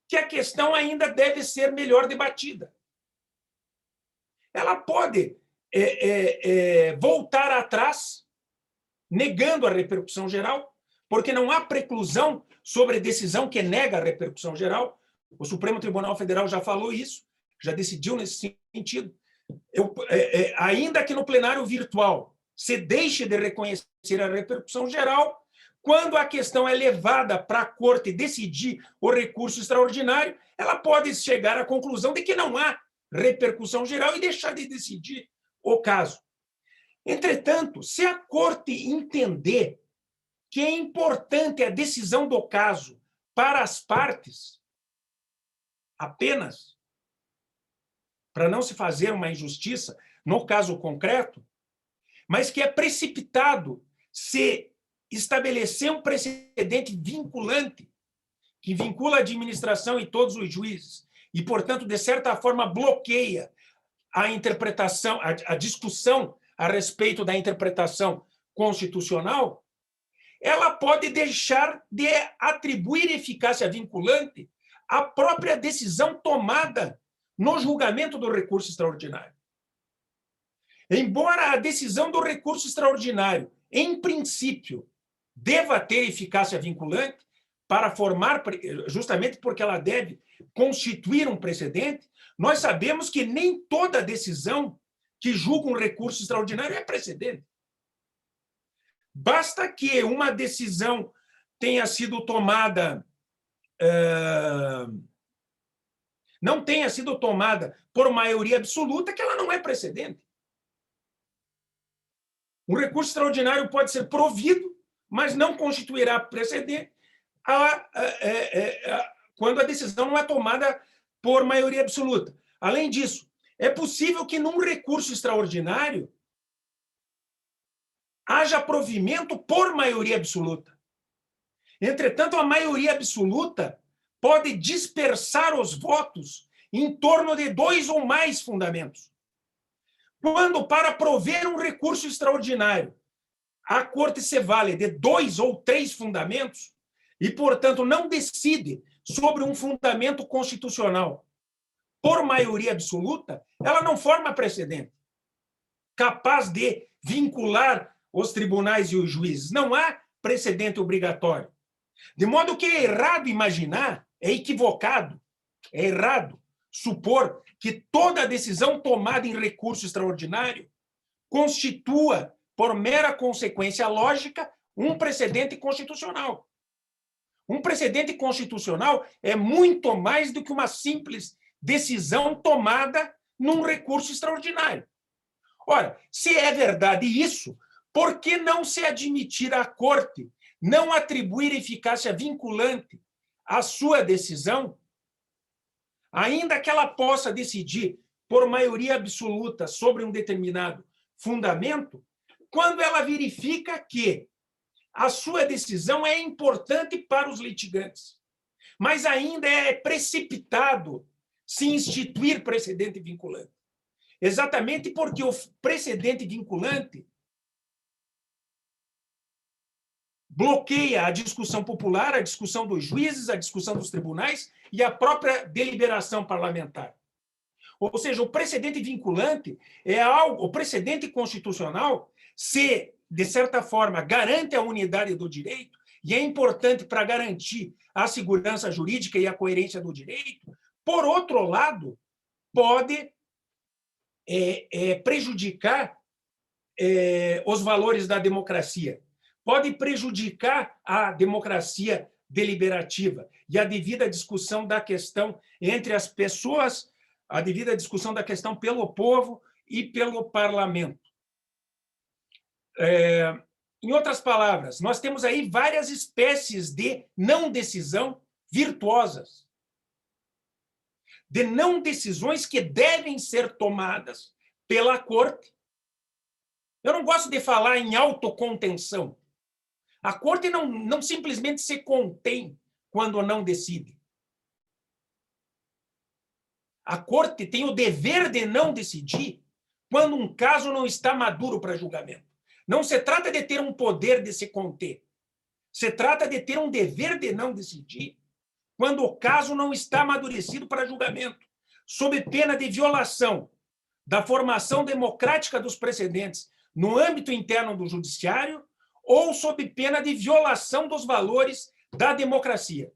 que a questão ainda deve ser melhor debatida. Ela pode voltar atrás, negando a repercussão geral, porque não há preclusão sobre a decisão que nega a repercussão geral. O Supremo Tribunal Federal já falou isso, já decidiu nesse sentido. Ainda que no plenário virtual se deixe de reconhecer a repercussão geral, quando a questão é levada para a Corte decidir o recurso extraordinário, ela pode chegar à conclusão de que não há repercussão geral e deixar de decidir o caso. Entretanto, se a Corte entender que é importante a decisão do caso para as partes, apenas para não se fazer uma injustiça no caso concreto, mas que é precipitado se estabelecer um precedente vinculante que vincula a administração e todos os juízes e, portanto, de certa forma, bloqueia a interpretação, a discussão a respeito da interpretação constitucional, ela pode deixar de atribuir eficácia vinculante à própria decisão tomada no julgamento do recurso extraordinário. Embora a decisão do recurso extraordinário, em princípio, deva ter eficácia vinculante para formar, justamente porque ela deve constituir um precedente, nós sabemos que nem toda decisão que julga um recurso extraordinário é precedente. Basta que uma decisão tenha sido tomada, não tenha sido tomada por maioria absoluta, que ela não é precedente. Um recurso extraordinário pode ser provido, mas não constituirá precedente quando a decisão não é tomada por maioria absoluta. Além disso, é possível que num recurso extraordinário haja provimento por maioria absoluta. Entretanto, a maioria absoluta pode dispersar os votos em torno de 2 ou mais fundamentos. Quando, para prover um recurso extraordinário, a Corte se vale de 2 ou 3 fundamentos e, portanto, não decide sobre um fundamento constitucional por maioria absoluta, ela não forma precedente capaz de vincular os tribunais e os juízes. Não há precedente obrigatório. De modo que é errado imaginar, é equivocado, é errado supor que toda decisão tomada em recurso extraordinário constitua, por mera consequência lógica, um precedente constitucional. Um precedente constitucional é muito mais do que uma simples decisão tomada num recurso extraordinário. Ora, se é verdade isso, por que não se admitir à Corte não atribuir eficácia vinculante à sua decisão, ainda que ela possa decidir por maioria absoluta sobre um determinado fundamento quando ela verifica que a sua decisão é importante para os litigantes, mas ainda é precipitado se instituir precedente vinculante. Exatamente porque o precedente vinculante bloqueia a discussão popular, a discussão dos juízes, a discussão dos tribunais e a própria deliberação parlamentar. Ou seja, o precedente vinculante é algo, o precedente constitucional, se, de certa forma, garante a unidade do direito, e é importante para garantir a segurança jurídica e a coerência do direito, por outro lado, pode prejudicar os valores da democracia, pode prejudicar a democracia deliberativa e a devida discussão da questão entre as pessoas, a devida discussão da questão pelo povo e pelo parlamento. Em outras palavras, nós temos aí várias espécies de não decisão virtuosas, de não decisões que devem ser tomadas pela Corte. Eu não gosto de falar em autocontenção. A Corte não simplesmente se contém quando não decide. A Corte tem o dever de não decidir quando um caso não está maduro para julgamento. Não se trata de ter um poder de se conter. Se trata de ter um dever de não decidir quando o caso não está amadurecido para julgamento, sob pena de violação da formação democrática dos precedentes no âmbito interno do judiciário ou sob pena de violação dos valores da democracia,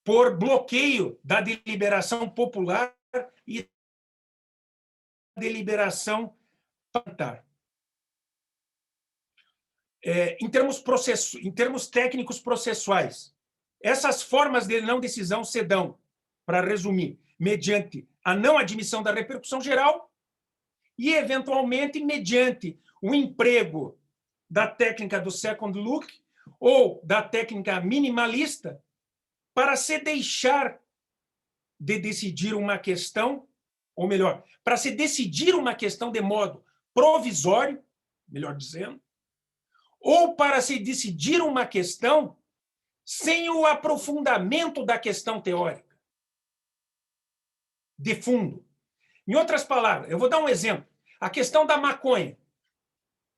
por bloqueio da deliberação popular e da deliberação parlamentar. Em termos técnicos processuais, essas formas de não decisão se dão, para resumir, mediante a não admissão da repercussão geral e, eventualmente, mediante o emprego da técnica do second look ou da técnica minimalista para se deixar de decidir uma questão, ou melhor, para se decidir uma questão de modo provisório, melhor dizendo, ou para se decidir uma questão sem o aprofundamento da questão teórica, de fundo. Em outras palavras, eu vou dar um exemplo. A questão da maconha.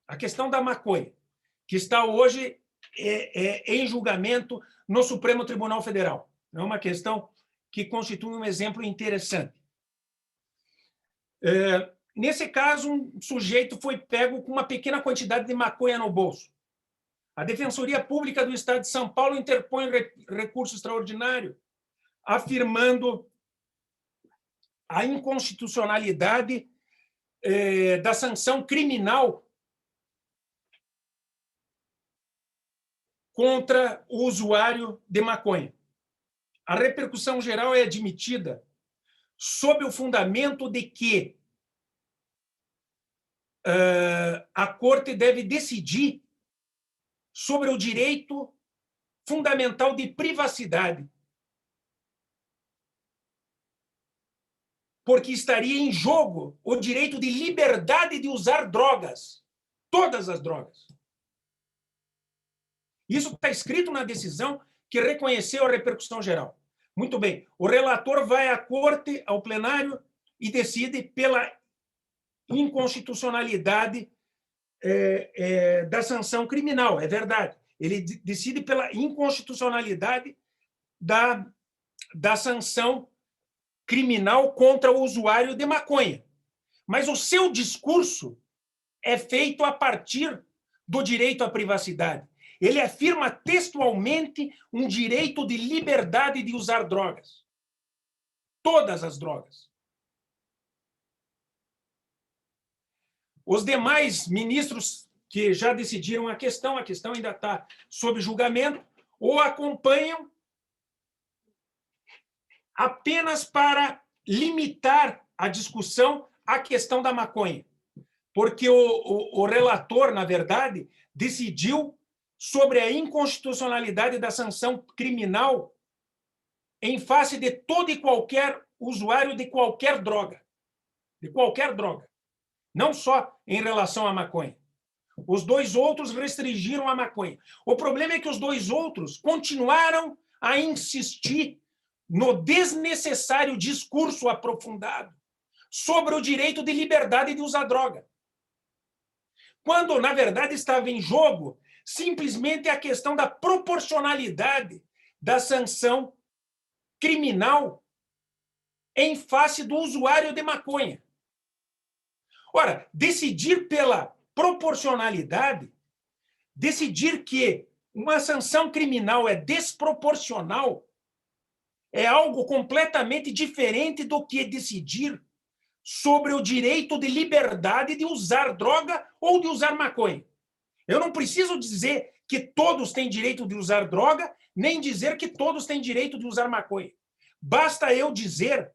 A questão da maconha, que está hoje em julgamento no Supremo Tribunal Federal. É uma questão que constitui um exemplo interessante. Nesse caso, um sujeito foi pego com uma pequena quantidade de maconha no bolso. A Defensoria Pública do Estado de São Paulo interpõe recurso extraordinário, afirmando a inconstitucionalidade da sanção criminal contra o usuário de maconha. A repercussão geral é admitida sob o fundamento de que a Corte deve decidir sobre o direito fundamental de privacidade, porque estaria em jogo o direito de liberdade de usar drogas, todas as drogas. Isso está escrito na decisão que reconheceu a repercussão geral. Muito bem, o relator vai à Corte, ao plenário, e decide pela inconstitucionalidade da sanção criminal, é verdade. Ele decide pela inconstitucionalidade da sanção criminal contra o usuário de maconha. Mas o seu discurso é feito a partir do direito à privacidade. Ele afirma textualmente um direito de liberdade de usar drogas. Todas as drogas. Os demais ministros que já decidiram a questão ainda está sob julgamento, ou acompanham apenas para limitar a discussão à questão da maconha. Porque o relator, na verdade, decidiu sobre a inconstitucionalidade da sanção criminal em face de todo e qualquer usuário de qualquer droga. de qualquer droga, não só em relação à maconha. Os dois outros restringiram a maconha. O problema é que os dois outros continuaram a insistir no desnecessário discurso aprofundado sobre o direito de liberdade de usar droga, quando, na verdade, estava em jogo simplesmente a questão da proporcionalidade da sanção criminal em face do usuário de maconha. Ora, decidir pela proporcionalidade, decidir que uma sanção criminal é desproporcional, é algo completamente diferente do que decidir sobre o direito de liberdade de usar droga ou de usar maconha. Eu não preciso dizer que todos têm direito de usar droga, nem dizer que todos têm direito de usar maconha. Basta eu dizer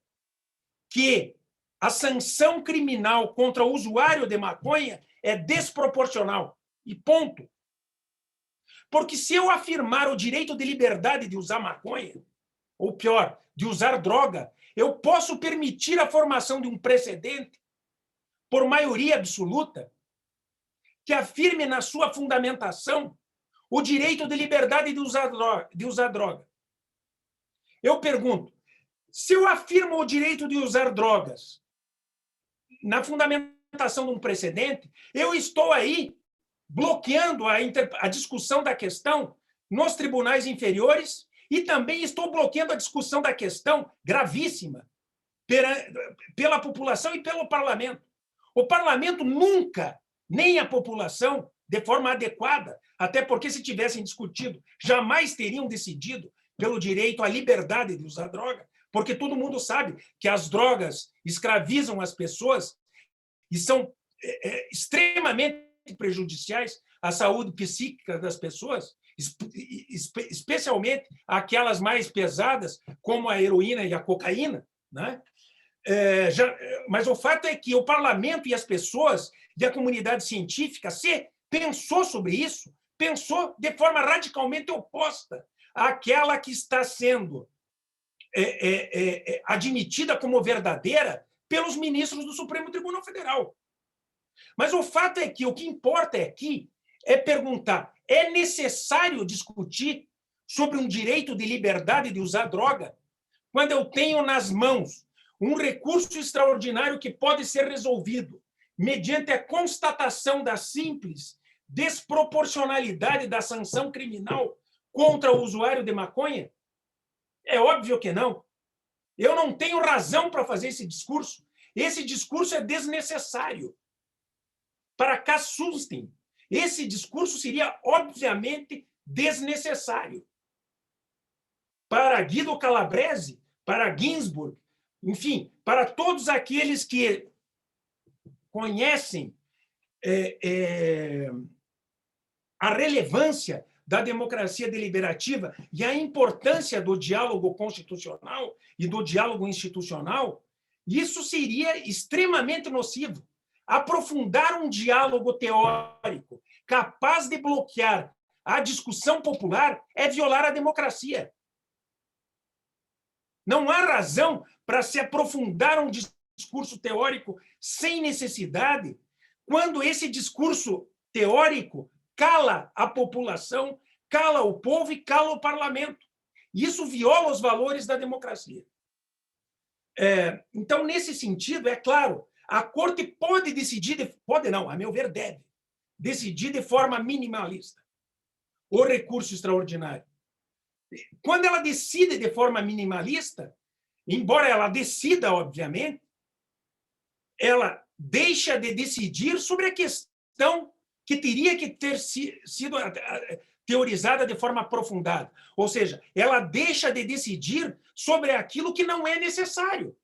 que a sanção criminal contra o usuário de maconha é desproporcional. E ponto. Porque se eu afirmar o direito de liberdade de usar maconha, ou pior, de usar droga, eu posso permitir a formação de um precedente, por maioria absoluta, que afirme na sua fundamentação o direito de liberdade de usar droga. Eu pergunto, se eu afirmo o direito de usar drogas na fundamentação de um precedente, eu estou aí bloqueando a discussão da questão nos tribunais inferiores e também estou bloqueando a discussão da questão gravíssima pela população e pelo parlamento. O parlamento nunca, nem a população, de forma adequada, até porque se tivessem discutido, jamais teriam decidido pelo direito à liberdade de usar droga, porque todo mundo sabe que as drogas escravizam as pessoas e são extremamente prejudiciais à saúde psíquica das pessoas, especialmente aquelas mais pesadas, como a heroína e a cocaína, né? Mas o fato é que o parlamento e as pessoas e a comunidade científica se pensou sobre isso, pensou de forma radicalmente oposta àquela que está sendo admitida como verdadeira pelos ministros do Supremo Tribunal Federal. Mas o fato é que o que importa aqui é perguntar: é necessário discutir sobre um direito de liberdade de usar droga quando eu tenho nas mãos um recurso extraordinário que pode ser resolvido mediante a constatação da simples desproporcionalidade da sanção criminal contra o usuário de maconha? É óbvio que não. Eu não tenho razão para fazer esse discurso. Esse discurso é desnecessário. Para Kassunstin, esse discurso seria obviamente desnecessário. Para Guido Calabrese, para Ginsburg, enfim, para todos aqueles que conhecem a relevância da democracia deliberativa e a importância do diálogo constitucional e do diálogo institucional, isso seria extremamente nocivo. Aprofundar um diálogo teórico capaz de bloquear a discussão popular é violar a democracia. Não há razão para se aprofundar um discurso teórico sem necessidade, quando esse discurso teórico cala a população, cala o povo e cala o parlamento. Isso viola os valores da democracia. Então, nesse sentido, é claro, a Corte pode decidir, pode não, a meu ver, deve decidir de forma minimalista o recurso extraordinário. Quando ela decide de forma minimalista, embora ela decida, obviamente, ela deixa de decidir sobre a questão que teria que ter sido teorizada de forma aprofundada. Ou seja, ela deixa de decidir sobre aquilo que não é necessário.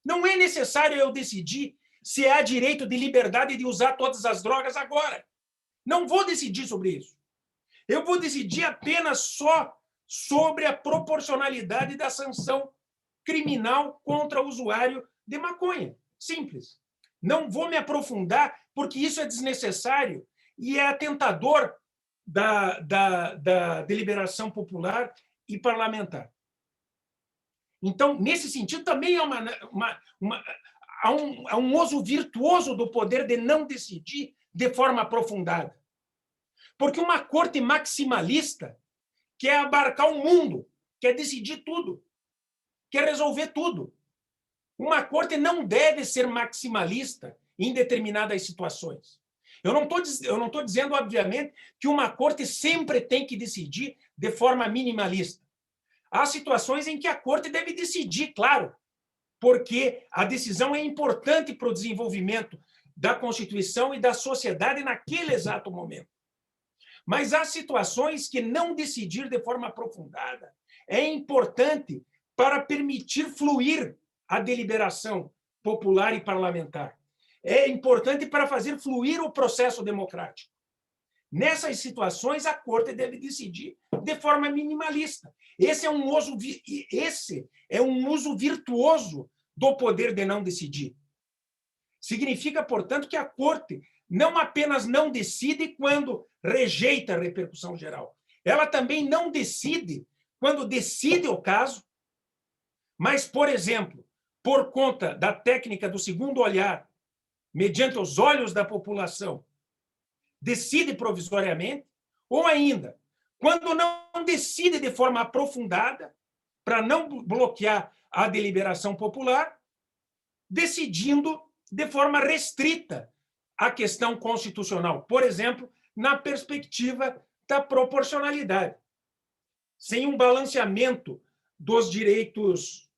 Não é necessário eu decidir se há direito de liberdade de usar todas as drogas agora. Não vou decidir sobre isso. Eu vou decidir apenas só sobre a proporcionalidade da sanção criminal contra o usuário de maconha. Simples. Não vou me aprofundar, porque isso é desnecessário e é atentador da deliberação popular e parlamentar. Então, nesse sentido, também é há um uso virtuoso do poder de não decidir de forma aprofundada. Porque uma corte maximalista quer abarcar o mundo, quer decidir tudo, quer resolver tudo. Uma corte não deve ser maximalista em determinadas situações. Eu não estou dizendo, obviamente, que uma corte sempre tem que decidir de forma minimalista. Há situações em que a corte deve decidir, claro, porque a decisão é importante para o desenvolvimento da Constituição e da sociedade naquele exato momento. Mas há situações que não decidir de forma aprofundada é importante para permitir fluir a deliberação popular e parlamentar. É importante para fazer fluir o processo democrático. Nessas situações, a Corte deve decidir de forma minimalista. Esse é um uso virtuoso do poder de não decidir. Significa, portanto, que a Corte não apenas não decide quando rejeita a repercussão geral, ela também não decide quando decide o caso, mas, por exemplo, por conta da técnica do segundo olhar, mediante os olhos da população, decide provisoriamente, ou ainda, quando não decide de forma aprofundada, para não bloquear a deliberação popular, decidindo de forma restrita a questão constitucional, por exemplo, na perspectiva da proporcionalidade. Sem um balanceamento dos direitos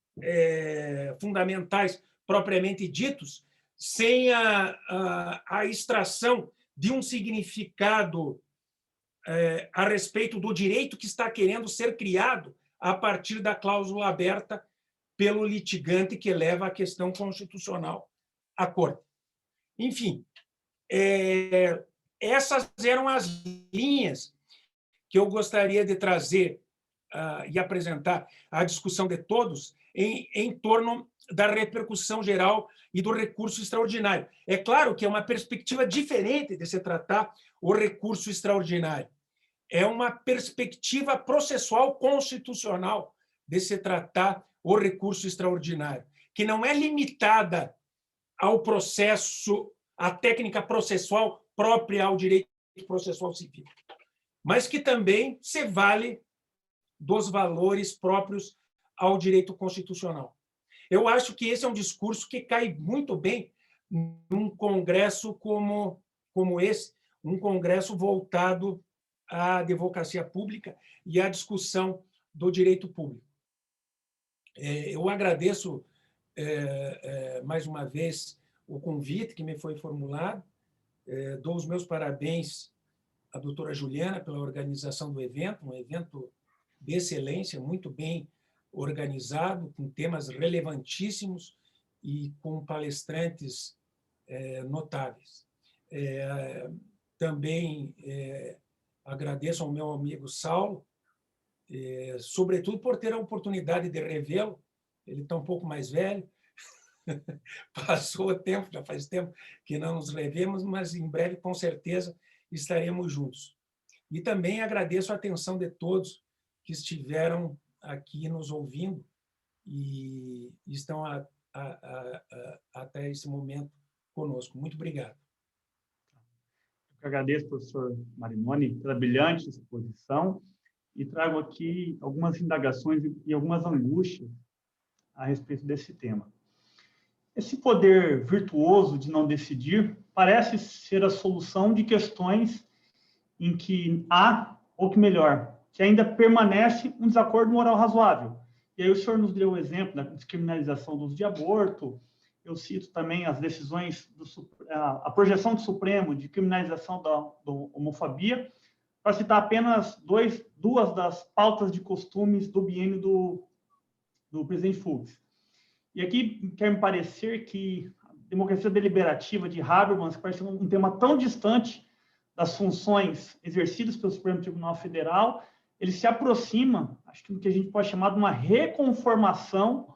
fundamentais propriamente ditos, sem a extração de um significado a respeito do direito que está querendo ser criado a partir da cláusula aberta pelo litigante que leva a questão constitucional à Corte. Enfim, essas eram as linhas que eu gostaria de trazer e apresentar à discussão de todos em torno da repercussão geral e do recurso extraordinário. É claro que é uma perspectiva diferente de se tratar o recurso extraordinário. É uma perspectiva processual constitucional de se tratar o recurso extraordinário, que não é limitada ao processo, à técnica processual própria ao direito processual civil, mas que também se vale dos valores próprios ao direito constitucional. Eu acho que esse é um discurso que cai muito bem num congresso como esse, um congresso voltado à advocacia pública e à discussão do direito público. Eu agradeço mais uma vez o convite que me foi formulado, dou os meus parabéns à doutora Juliana pela organização do evento, um evento de excelência, muito bem organizado, com temas relevantíssimos e com palestrantes notáveis. Também agradeço ao meu amigo Saulo, sobretudo por ter a oportunidade de revê-lo. Ele está um pouco mais velho, passou o tempo, já faz tempo que não nos revemos, mas em breve, com certeza, estaremos juntos. E também agradeço a atenção de todos que estiveram aqui nos ouvindo e estão até esse momento conosco. Muito obrigado. Eu agradeço, professor Marinoni, pela brilhante exposição e trago aqui algumas indagações e algumas angústias a respeito desse tema. Esse poder virtuoso de não decidir parece ser a solução de questões em que há, ou que melhor, que ainda permanece um desacordo moral razoável. E aí o senhor nos deu o exemplo da descriminalização do uso de aborto, eu cito também as decisões, a projeção do Supremo de criminalização da homofobia, para citar apenas duas das pautas de costumes do biênio do presidente Fux. E aqui quer me parecer que a democracia deliberativa de Habermas, que parece um tema tão distante das funções exercidas pelo Supremo Tribunal Federal, ele se aproxima, acho que do que a gente pode chamar de uma reconformação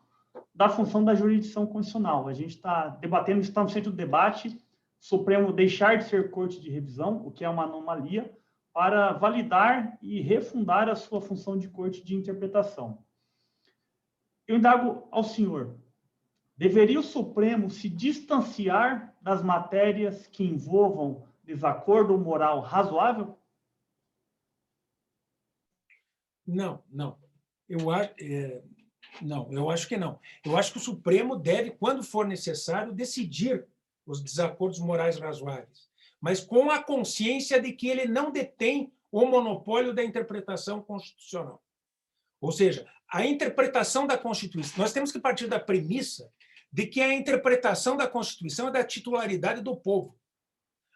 da função da jurisdição constitucional. A gente está debatendo, está no centro do debate, o Supremo deixar de ser corte de revisão, o que é uma anomalia, para validar e refundar a sua função de corte de interpretação. Eu indago ao senhor, Deveria o Supremo se distanciar das matérias que envolvam desacordo moral razoável? Não, não. Não, eu acho que não. Eu acho que o Supremo deve, quando for necessário, decidir os desacordos morais razoáveis, mas com a consciência de que ele não detém o monopólio da interpretação constitucional. Ou seja, a interpretação da Constituição, nós temos que partir da premissa de que a interpretação da Constituição é da titularidade do povo.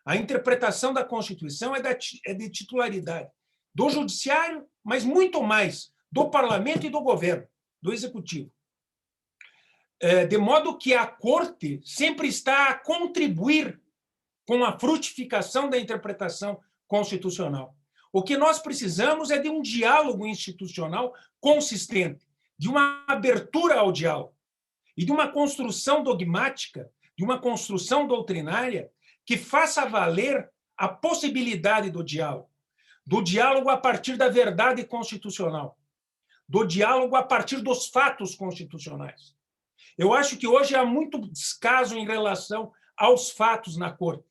A interpretação da Constituição é de titularidade do Judiciário, mas muito mais do Parlamento e do Governo, do Executivo. De modo que a Corte sempre está a contribuir com a frutificação da interpretação constitucional. O que nós precisamos é de um diálogo institucional consistente, de uma abertura ao diálogo e de uma construção dogmática, de uma construção doutrinária que faça valer a possibilidade do diálogo a partir da verdade constitucional, do diálogo a partir dos fatos constitucionais. Eu acho que hoje há muito descaso em relação aos fatos na Corte.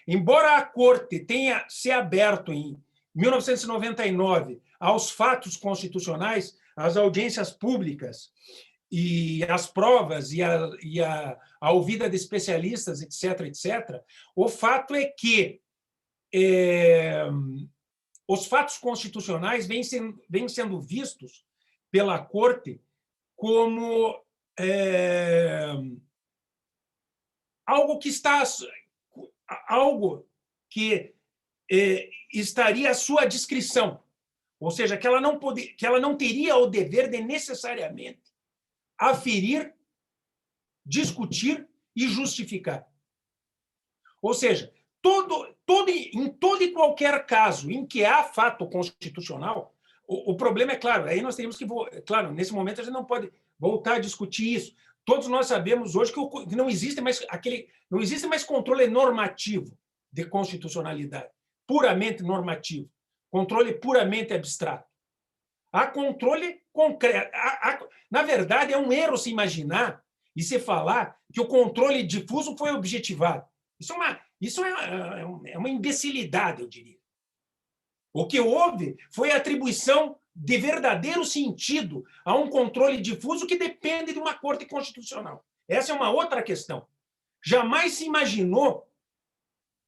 Embora a Corte tenha se aberto em 1999 aos fatos constitucionais, às audiências públicas e às provas e a ouvida de especialistas, etc., etc., o fato é que os fatos constitucionais vêm sendo vistos pela Corte como algo que estaria à sua discrição, ou seja, que ela não teria o dever de necessariamente aferir, discutir e justificar. Ou seja, em todo e qualquer caso em que há fato constitucional, o problema é claro, aí nós teríamos que, claro, nesse momento a gente não pode voltar a discutir isso. Todos nós sabemos hoje que não existe mais controle normativo de constitucionalidade, puramente normativo, controle puramente abstrato. Há controle concreto. Na verdade, é um erro se imaginar e se falar que o controle difuso foi objetivado. Isso é uma imbecilidade, eu diria. O que houve foi a atribuição de verdadeiro sentido a um controle difuso que depende de uma Corte Constitucional. Essa é uma outra questão. Jamais se imaginou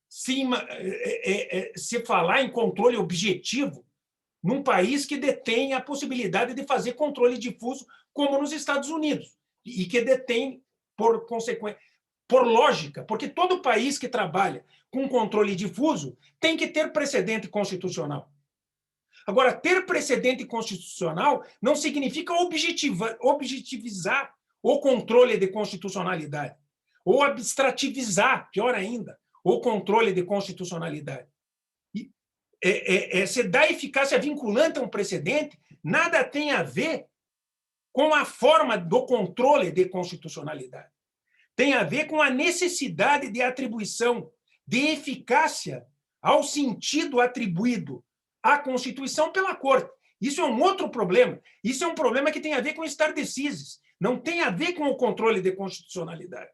se falar em controle objetivo num país que detém a possibilidade de fazer controle difuso, como nos Estados Unidos, e que detém, por consequência, por lógica, porque todo país que trabalha com controle difuso tem que ter precedente constitucional. Agora, ter precedente constitucional não significa objetivizar o controle de constitucionalidade, ou abstrativizar, pior ainda, o controle de constitucionalidade. Se dá eficácia vinculante a um precedente, nada tem a ver com a forma do controle de constitucionalidade. Tem a ver com a necessidade de atribuição de eficácia ao sentido atribuído à Constituição pela Corte. Isso é um outro problema. Isso é um problema que tem a ver com stare decisis, não tem a ver com o controle de constitucionalidade.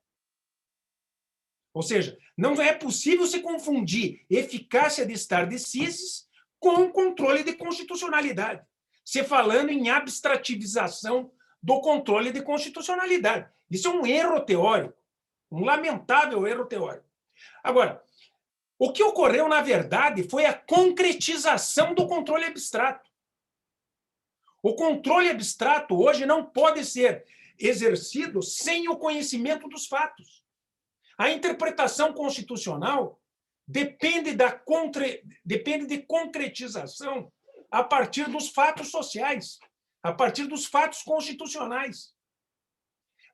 Ou seja, não é possível se confundir eficácia de stare decisis com controle de constitucionalidade, se falando em abstrativização do controle de constitucionalidade. Isso é um erro teórico, um lamentável erro teórico. Agora, o que ocorreu, na verdade, foi a concretização do controle abstrato. O controle abstrato hoje não pode ser exercido sem o conhecimento dos fatos. A interpretação constitucional depende de concretização a partir dos fatos sociais, a partir dos fatos constitucionais.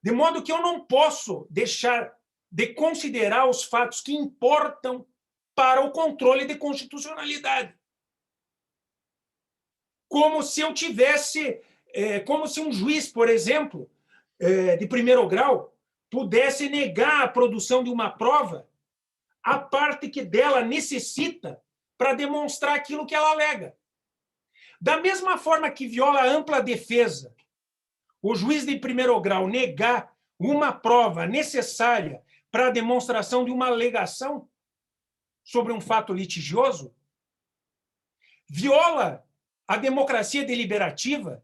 De modo que eu não posso deixar de considerar os fatos que importam para o controle de constitucionalidade. Como se eu tivesse, como se um juiz, por exemplo, de primeiro grau, pudesse negar a produção de uma prova a parte que dela necessita para demonstrar aquilo que ela alega. Da mesma forma que viola a ampla defesa, o juiz de primeiro grau negar uma prova necessária para a demonstração de uma alegação sobre um fato litigioso, viola a democracia deliberativa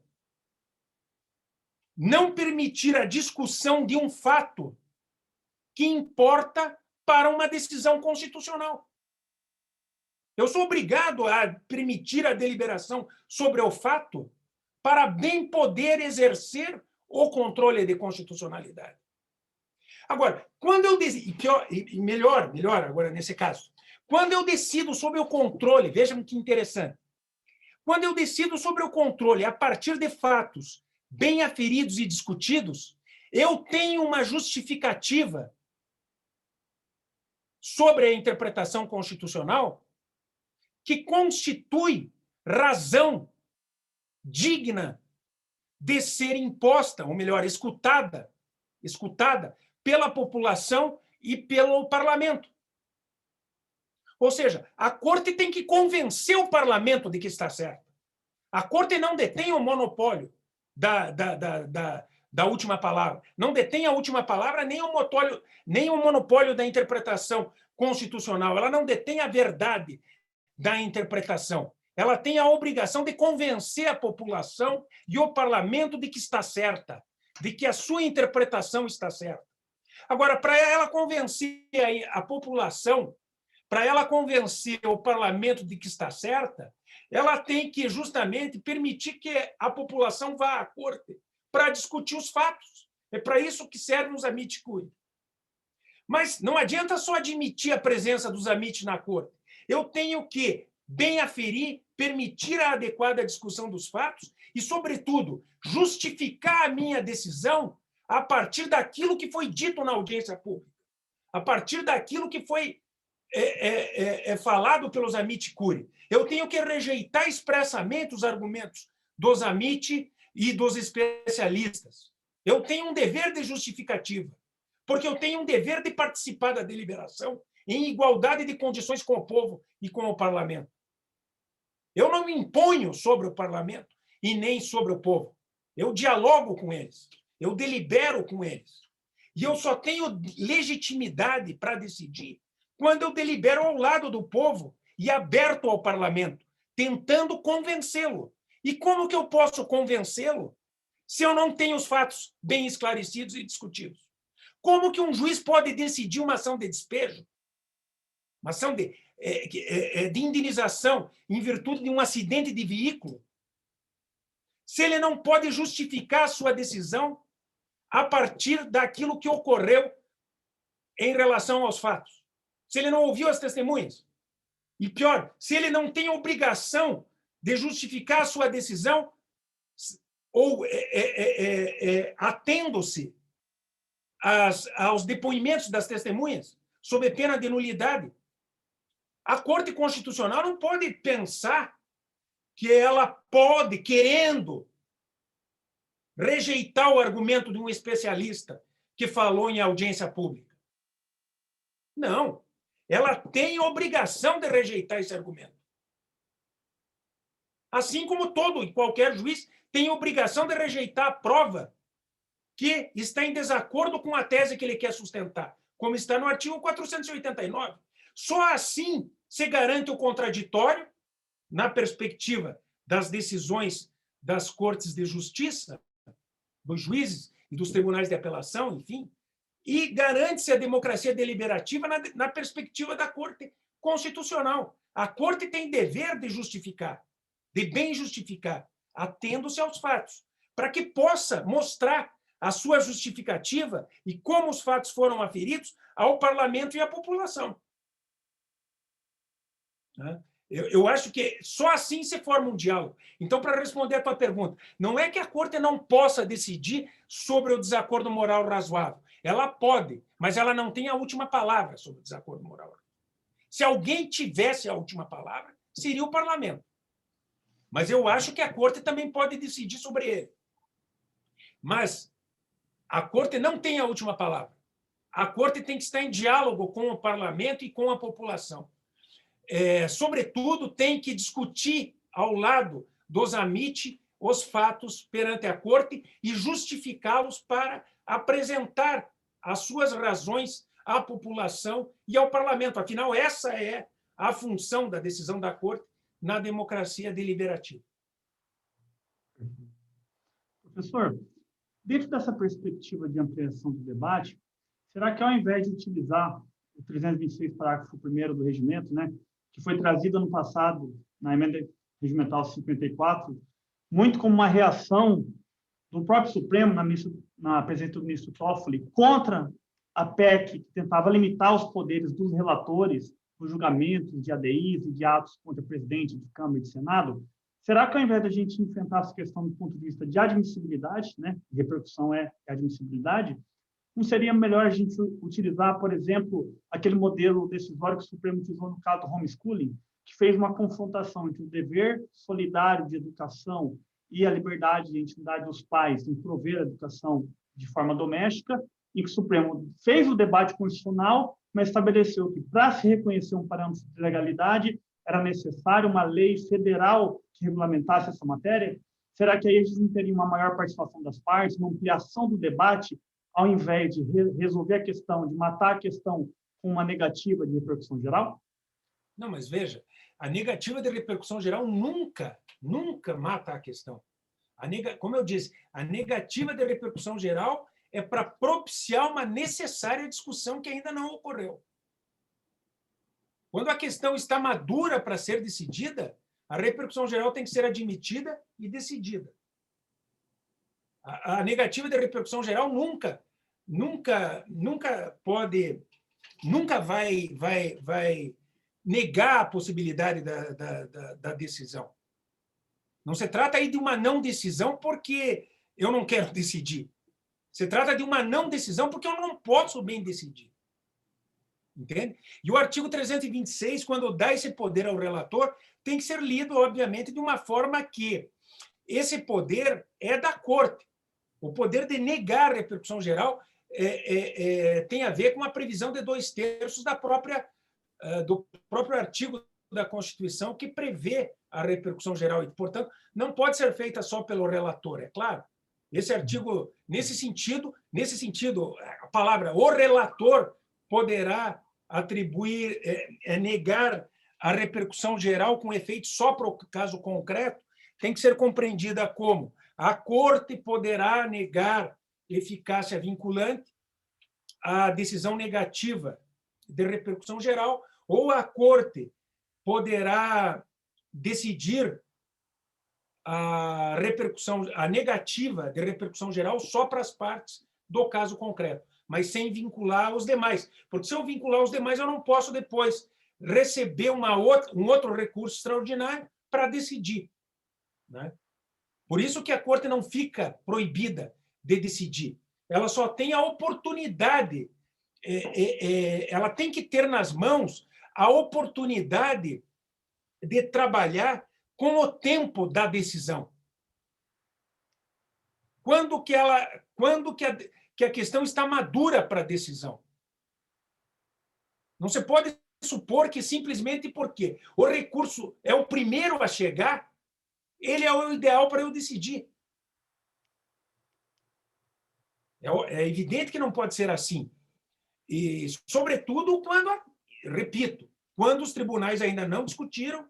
não permitir a discussão de um fato que importa para uma decisão constitucional. Eu sou obrigado a permitir a deliberação sobre o fato para bem poder exercer o controle de constitucionalidade. Agora, quando eu decido, e melhor agora nesse caso, quando eu decido sobre o controle, vejam que interessante, quando eu decido sobre o controle a partir de fatos bem aferidos e discutidos, eu tenho uma justificativa sobre a interpretação constitucional que constitui razão digna de ser imposta, ou melhor, escutada pela população e pelo parlamento. Ou seja, a Corte tem que convencer o parlamento de que está certo. A Corte não detém o monopólio da última palavra. Não detém a última palavra nem o monopólio da interpretação constitucional. Ela não detém a verdade da interpretação. Ela tem a obrigação de convencer a população e o parlamento de que está certa, de que a sua interpretação está certa. Agora, para ela convencer a população, para ela convencer o parlamento de que está certa, ela tem que justamente permitir que a população vá à corte para discutir os fatos. É para isso que servem os amici curiae. Mas não adianta só admitir a presença dos amici na corte. Eu tenho que bem aferir, permitir a adequada discussão dos fatos e, sobretudo, justificar a minha decisão a partir daquilo que foi dito na audiência pública, a partir daquilo que foi falado pelos amici curiae. Eu tenho que rejeitar expressamente os argumentos dos amici e dos especialistas. Eu tenho um dever de justificativa, porque eu tenho um dever de participar da deliberação em igualdade de condições com o povo e com o parlamento. Eu não me imponho sobre o parlamento e nem sobre o povo. Eu dialogo com eles, eu delibero com eles. E eu só tenho legitimidade para decidir quando eu delibero ao lado do povo e aberto ao parlamento, tentando convencê-lo. E como que eu posso convencê-lo se eu não tenho os fatos bem esclarecidos e discutidos? Como que um juiz pode decidir uma ação de despejo, uma ação de indenização em virtude de um acidente de veículo, se ele não pode justificar a sua decisão a partir daquilo que ocorreu em relação aos fatos? Se ele não ouviu as testemunhas? E pior, se ele não tem obrigação de justificar a sua decisão ou atendo-se aos depoimentos das testemunhas, sob pena de nulidade, a Corte Constitucional não pode pensar que ela pode, querendo, rejeitar o argumento de um especialista que falou em audiência pública. Não. Ela tem obrigação de rejeitar esse argumento. Assim como todo e qualquer juiz tem obrigação de rejeitar a prova que está em desacordo com a tese que ele quer sustentar, como está no artigo 489. Só assim se garante o contraditório, na perspectiva das decisões das cortes de justiça, dos juízes e dos tribunais de apelação, enfim, e garante-se a democracia deliberativa na perspectiva da Corte Constitucional. A Corte tem dever de justificar, de bem justificar, atendo-se aos fatos, para que possa mostrar a sua justificativa e como os fatos foram aferidos ao parlamento e à população. Eu acho que só assim se forma um diálogo. Então, para responder a tua pergunta, não é que a Corte não possa decidir sobre o desacordo moral razoável. Ela pode, mas ela não tem a última palavra sobre o desacordo moral. Se alguém tivesse a última palavra, seria o parlamento. Mas eu acho que a Corte também pode decidir sobre ele. Mas a Corte não tem a última palavra. A Corte tem que estar em diálogo com o parlamento e com a população. Sobretudo, tem que discutir ao lado dos amici os fatos perante a corte e justificá-los para apresentar as suas razões à população e ao parlamento. Afinal, essa é a função da decisão da corte na democracia deliberativa. Professor, dentro dessa perspectiva de ampliação do debate, será que ao invés de utilizar o 326, parágrafo 1º do regimento, né, que foi trazido ano passado na emenda regimental 54, muito como uma reação do próprio Supremo, na presença do ministro Toffoli, contra a PEC, que tentava limitar os poderes dos relatores nos julgamentos de ADIs e de atos contra presidente de Câmara e de Senado, será que ao invés da gente enfrentar essa questão do ponto de vista de admissibilidade, né, repercussão é admissibilidade, não seria melhor a gente utilizar, por exemplo, aquele modelo decisório que o Supremo utilizou no caso do homeschooling, que fez uma confrontação entre o dever solidário de educação e a liberdade e a intimidade dos pais em prover a educação de forma doméstica, e que o Supremo fez o debate constitucional, mas estabeleceu que, para se reconhecer um parâmetro de legalidade, era necessário uma lei federal que regulamentasse essa matéria? Será que aí a gente não teria uma maior participação das partes, uma ampliação do debate, ao invés de resolver a questão, de matar a questão com uma negativa de repercussão geral? Não, mas veja, a negativa de repercussão geral nunca mata a questão. Como eu disse, a negativa de repercussão geral é para propiciar uma necessária discussão que ainda não ocorreu. Quando a questão está madura para ser decidida, a repercussão geral tem que ser admitida e decidida. A negativa de repercussão geral nunca vai negar a possibilidade da decisão. Não se trata aí de uma não decisão porque eu não quero decidir. Se trata de uma não decisão porque eu não posso bem decidir. Entende? E o artigo 326, quando dá esse poder ao relator, tem que ser lido, obviamente, de uma forma que esse poder é da corte. O poder de negar a repercussão geral tem a ver com a previsão de 2/3 do próprio artigo da Constituição que prevê a repercussão geral e, portanto, não pode ser feita só pelo relator, é claro. Esse artigo, nesse sentido, a palavra o relator poderá atribuir, negar a repercussão geral com efeito só para o caso concreto, tem que ser compreendida como a Corte poderá negar eficácia vinculante à decisão negativa de repercussão geral, ou a Corte poderá decidir a negativa de repercussão geral só para as partes do caso concreto, mas sem vincular os demais. Porque se eu vincular os demais, eu não posso depois receber um outro recurso extraordinário para decidir. Né? Por isso que a Corte não fica proibida de decidir. Ela só tem a oportunidade, ela tem que ter nas mãos a oportunidade de trabalhar com o tempo da decisão. Quando que a questão está madura para a decisão. Não se pode supor que simplesmente porque o recurso é o primeiro a chegar, ele é o ideal para eu decidir. É evidente que não pode ser assim. E, sobretudo, repito, quando os tribunais ainda não discutiram,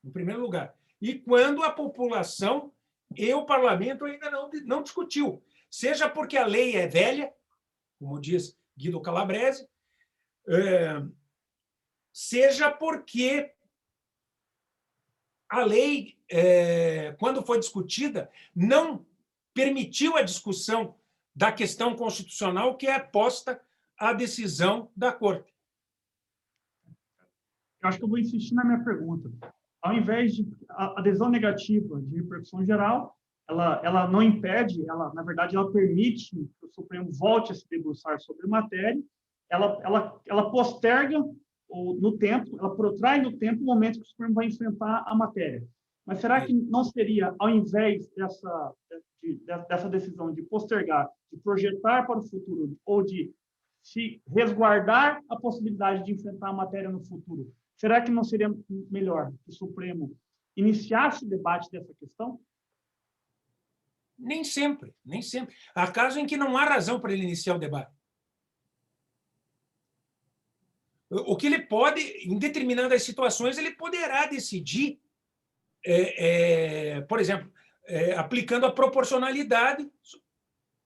em primeiro lugar, e quando a população e o parlamento ainda não discutiu. Seja porque a lei é velha, como diz Guido Calabrese, seja porque a lei, quando foi discutida, não permitiu a discussão da questão constitucional que é posta à decisão da Corte. Eu acho que eu vou insistir na minha pergunta. Ao invés de a adesão negativa de repercussão geral, ela não impede, na verdade, ela permite que o Supremo volte a se debruçar sobre a matéria, ela posterga no tempo, ela protrai no tempo o momento que o Supremo vai enfrentar a matéria. Mas será que não seria, ao invés dessa decisão de postergar, de projetar para o futuro, ou de se resguardar a possibilidade de enfrentar a matéria no futuro, será que não seria melhor que o Supremo iniciasse o debate dessa questão? Nem sempre, nem sempre. Há casos em que não há razão para ele iniciar o debate. O que ele pode, em determinadas situações, ele poderá decidir, por exemplo, aplicando a proporcionalidade,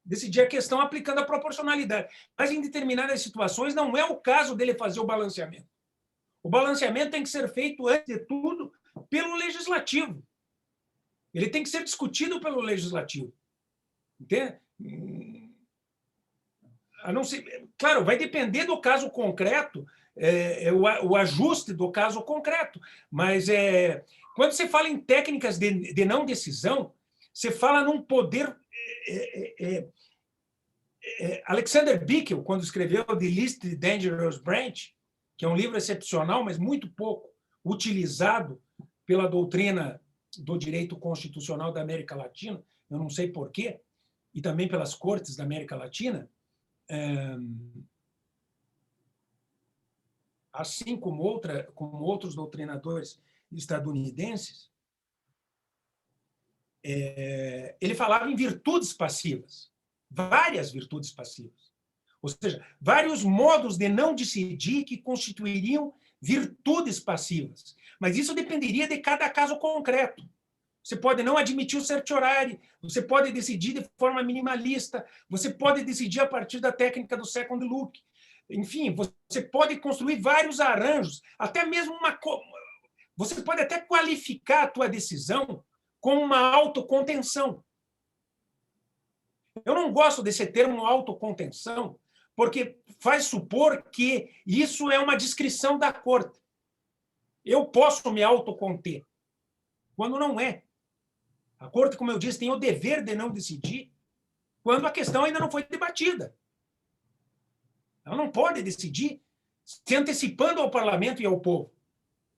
decidir a questão aplicando a proporcionalidade. Mas, em determinadas situações, não é o caso dele fazer o balanceamento. O balanceamento tem que ser feito, antes de tudo, pelo legislativo. Ele tem que ser discutido pelo legislativo. Entende? A não ser, claro, vai depender do caso concreto, o ajuste do caso concreto. Mas quando você fala em técnicas de não decisão, você fala num poder. Alexander Bickel, quando escreveu The Least Dangerous Branch, que é um livro excepcional, mas muito pouco utilizado pela doutrina do direito constitucional da América Latina, eu não sei porquê, e também pelas cortes da América Latina, assim como outros doutrinadores estadunidenses, ele falava em virtudes passivas, várias virtudes passivas. Ou seja, vários modos de não decidir que constituiriam virtudes passivas. Mas isso dependeria de cada caso concreto. Você pode não admitir o certiorari, você pode decidir de forma minimalista, você pode decidir a partir da técnica do second look. Enfim, você pode construir vários arranjos, até mesmo você pode até qualificar a tua decisão como uma autocontenção. Eu não gosto desse termo autocontenção, porque faz supor que isso é uma discrição da corte. Eu posso me autoconter, quando não é. A corte, como eu disse, tem o dever de não decidir quando a questão ainda não foi debatida. Ela não pode decidir se antecipando ao parlamento e ao povo,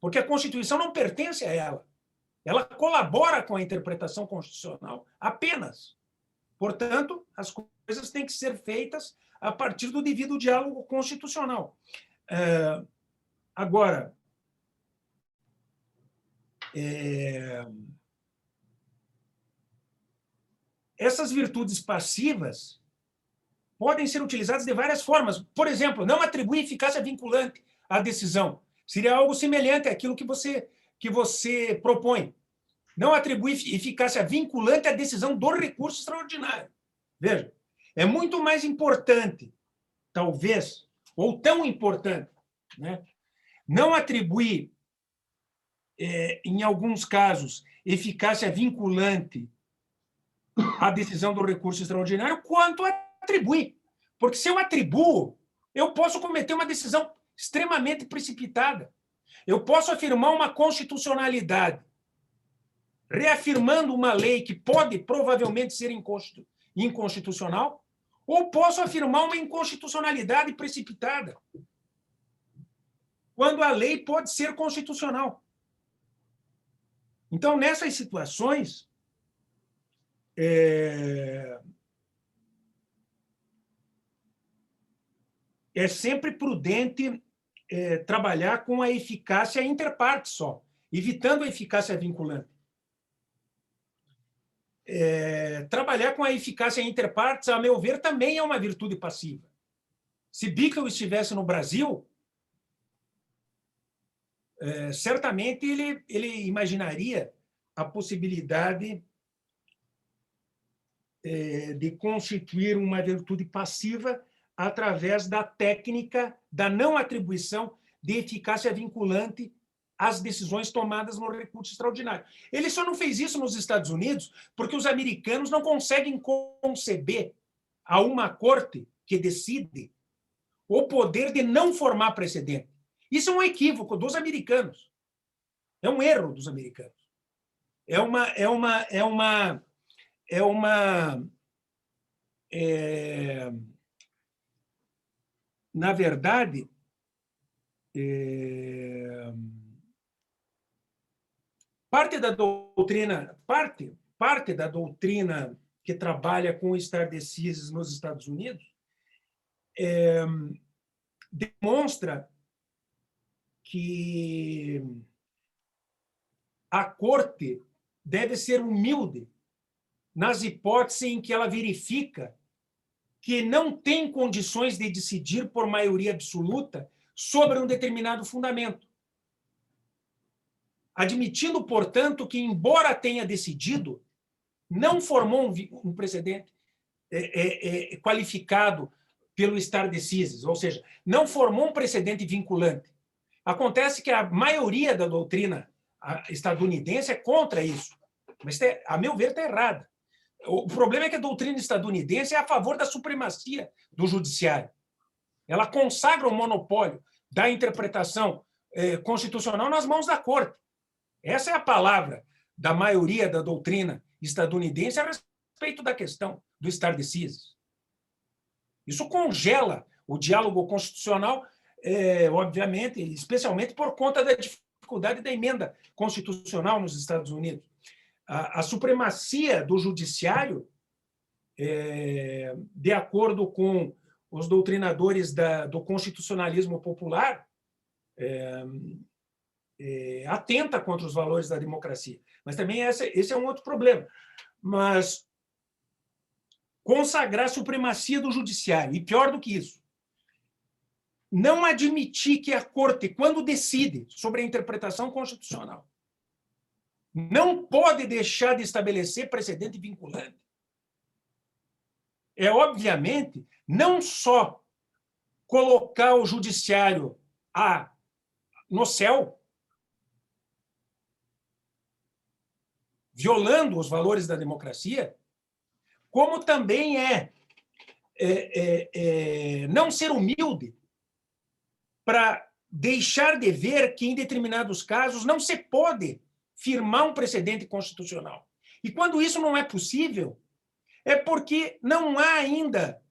porque a Constituição não pertence a ela. Ela colabora com a interpretação constitucional apenas. Portanto, as coisas têm que ser feitas a partir do devido diálogo constitucional. Agora, essas virtudes passivas podem ser utilizadas de várias formas. Por exemplo, não atribuir eficácia vinculante à decisão. Seria algo semelhante àquilo que você propõe. Não atribuir eficácia vinculante à decisão do recurso extraordinário. Veja, é muito mais importante, talvez, ou tão importante, né, não atribuir, em alguns casos, eficácia vinculante à decisão do recurso extraordinário, quanto atribuir. Porque se eu atribuo, eu posso cometer uma decisão extremamente precipitada. Eu posso afirmar uma constitucionalidade, reafirmando uma lei que pode provavelmente ser inconstitucional, ou posso afirmar uma inconstitucionalidade precipitada, quando a lei pode ser constitucional. Então, nessas situações, é sempre prudente trabalhar com a eficácia inter partes só, evitando a eficácia vinculante. Trabalhar com a eficácia inter partes, a meu ver, também é uma virtude passiva. Se Bickel estivesse no Brasil, certamente ele imaginaria a possibilidade de constituir uma virtude passiva através da técnica da não atribuição de eficácia vinculante às decisões tomadas no recurso extraordinário. Ele só não fez isso nos Estados Unidos porque os americanos não conseguem conceber a uma corte que decide o poder de não formar precedente. Isso é um equívoco dos americanos. É um erro dos americanos. Na verdade, parte da doutrina que trabalha com o stare decisis nos Estados Unidos demonstra que a corte deve ser humilde nas hipóteses em que ela verifica que não tem condições de decidir por maioria absoluta sobre um determinado fundamento. Admitindo, portanto, que, embora tenha decidido, não formou um precedente qualificado pelo stare decisis, ou seja, não formou um precedente vinculante. Acontece que a maioria da doutrina estadunidense é contra isso, mas, a meu ver, está errada. O problema é que a doutrina estadunidense é a favor da supremacia do judiciário. Ela consagra o monopólio da interpretação constitucional nas mãos da corte. Essa é a palavra da maioria da doutrina estadunidense a respeito da questão do stare decisis. Isso congela o diálogo constitucional, obviamente, especialmente por conta da dificuldade da emenda constitucional nos Estados Unidos. A supremacia do judiciário, de acordo com os doutrinadores do constitucionalismo popular, atenta contra os valores da democracia. Mas também esse é um outro problema. Mas consagrar a supremacia do judiciário, e pior do que isso, não admitir que a corte, quando decide sobre a interpretação constitucional, não pode deixar de estabelecer precedente vinculante, obviamente, não só colocar o judiciário no céu, violando os valores da democracia, como também não ser humilde para deixar de ver que, em determinados casos, não se pode firmar um precedente constitucional. E quando isso não é possível, é porque não há ainda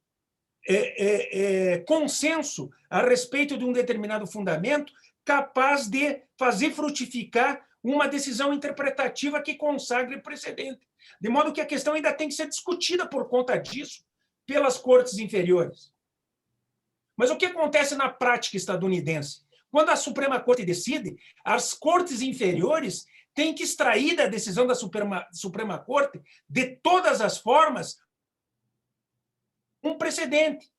consenso a respeito de um determinado fundamento capaz de fazer frutificar uma decisão interpretativa que consagre precedente. De modo que a questão ainda tem que ser discutida por conta disso pelas cortes inferiores. Mas o que acontece na prática estadunidense? Quando a Suprema Corte decide, as cortes inferiores têm que extrair da decisão da Suprema Corte, de todas as formas, um precedente.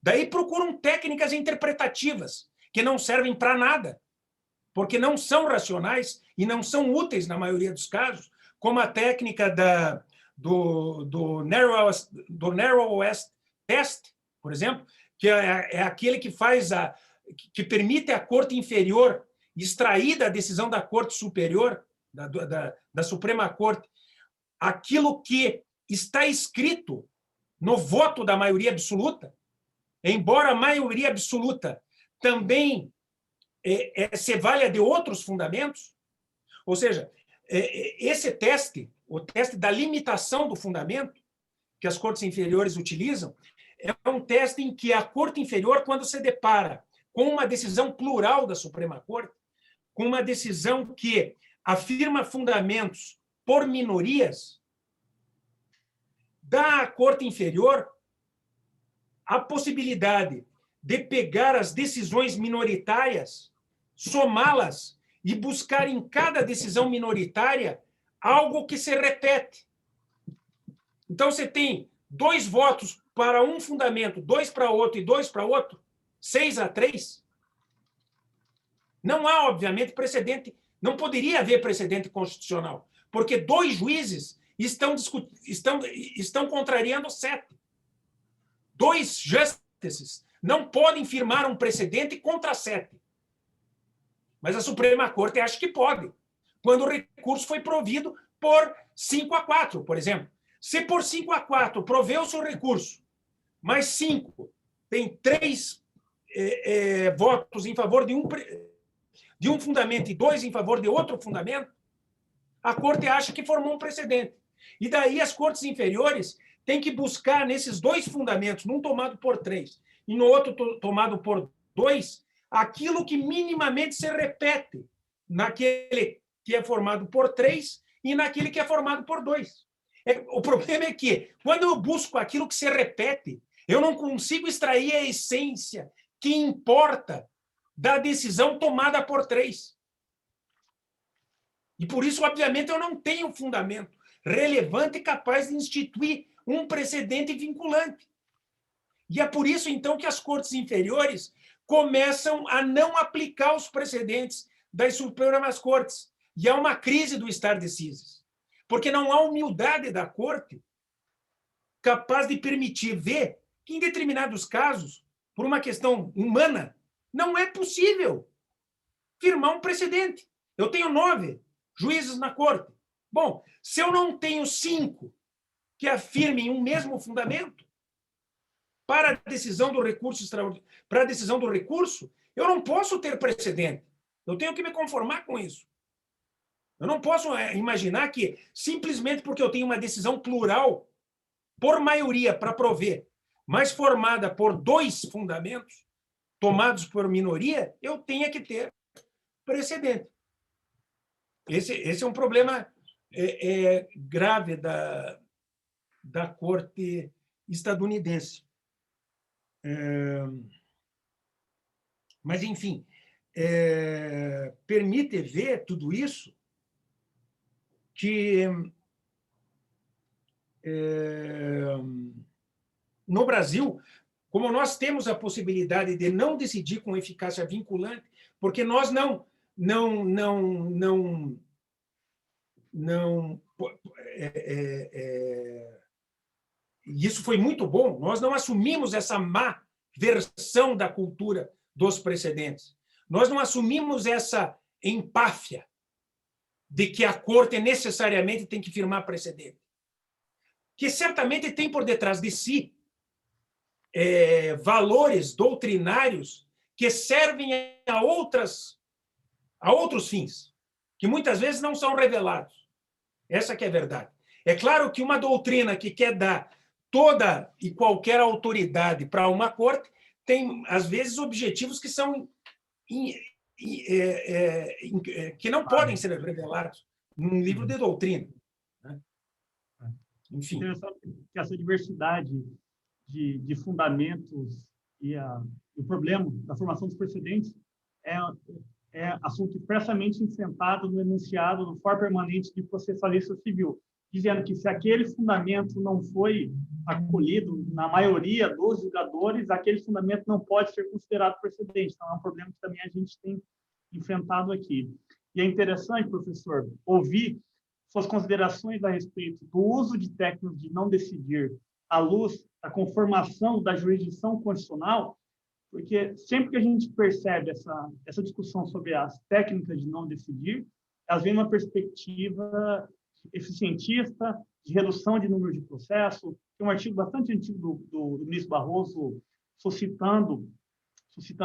Daí procuram técnicas interpretativas, que não servem para nada, porque não são racionais e não são úteis na maioria dos casos, como a técnica do Narrow West Test, por exemplo, que é aquele que que permite à Corte Inferior extrair da decisão da Corte Superior, da Suprema Corte, aquilo que está escrito no voto da maioria absoluta, embora a maioria absoluta também se valha de outros fundamentos. Ou seja, esse teste, o teste da limitação do fundamento, que as cortes inferiores utilizam, é um teste em que a Corte Inferior, quando se depara com uma decisão plural da Suprema Corte, com uma decisão que afirma fundamentos por minorias, dá à Corte Inferior a possibilidade de pegar as decisões minoritárias, somá-las e buscar em cada decisão minoritária algo que se repete. Então, você tem 2 votos para um fundamento, 2 para outro e 2 para outro, 6-3. Não há, obviamente, precedente, não poderia haver precedente constitucional, porque 2 juízes estão contrariando 7. 2 justices não podem firmar um precedente contra 7. Mas a Suprema Corte acha que pode, quando o recurso foi provido por 5-4, por exemplo. Se por 5-4 proveu-se o recurso, mais 5 tem 3 votos em favor de um fundamento e 2 em favor de outro fundamento, a Corte acha que formou um precedente. E daí as cortes inferiores têm que buscar nesses 2 fundamentos, num tomado por 3 e no outro tomado por 2, aquilo que minimamente se repete naquele que é formado por 3 e naquele que é formado por 2. O problema é que, quando eu busco aquilo que se repete, eu não consigo extrair a essência que importa da decisão tomada por 3. E por isso, obviamente, eu não tenho fundamento relevante e capaz de instituir um precedente vinculante. E é por isso, então, que as cortes inferiores começam a não aplicar os precedentes das Supremas Cortes. E há uma crise do stare decisis, porque não há humildade da corte capaz de permitir ver que, em determinados casos, por uma questão humana, não é possível firmar um precedente. Eu tenho 9 juízes na corte. Bom, se eu não tenho 5 que afirmem um mesmo fundamento para a decisão do recurso para a decisão do recurso, eu não posso ter precedente. Eu tenho que me conformar com isso. Eu não posso imaginar que, simplesmente porque eu tenho uma decisão plural, por maioria, para prover, mas formada por 2 fundamentos, tomados por minoria, eu tenha que ter precedente. Esse é um problema grave da corte estadunidense. Mas, enfim, permite ver tudo isso que no Brasil, como nós temos a possibilidade de não decidir com eficácia vinculante, porque nós e isso foi muito bom, nós não assumimos essa má versão da cultura dos precedentes. Nós não assumimos essa empáfia de que a corte necessariamente tem que firmar precedente, que certamente tem por detrás de si valores doutrinários que servem a outros fins, que muitas vezes não são revelados. Essa que é a verdade. É claro que uma doutrina que quer dar toda e qualquer autoridade para uma corte tem, às vezes, objetivos que são que não podem ser revelados num livro de doutrina. Né? Enfim. Interessante que essa diversidade de fundamentos e o problema da formação dos precedentes é assunto expressamente enfrentado no enunciado do fórum permanente de processalista civil, dizendo que se aquele fundamento não foi acolhido na maioria dos julgadores, aquele fundamento não pode ser considerado precedente. Então, é um problema que também a gente tem enfrentado aqui. E é interessante, professor, ouvir suas considerações a respeito do uso de técnicas de não decidir à luz da conformação da jurisdição constitucional, porque sempre que a gente percebe essa discussão sobre as técnicas de não decidir, elas vêm uma perspectiva eficientista, de redução de número de processo. Tem um artigo bastante antigo do ministro Barroso suscitando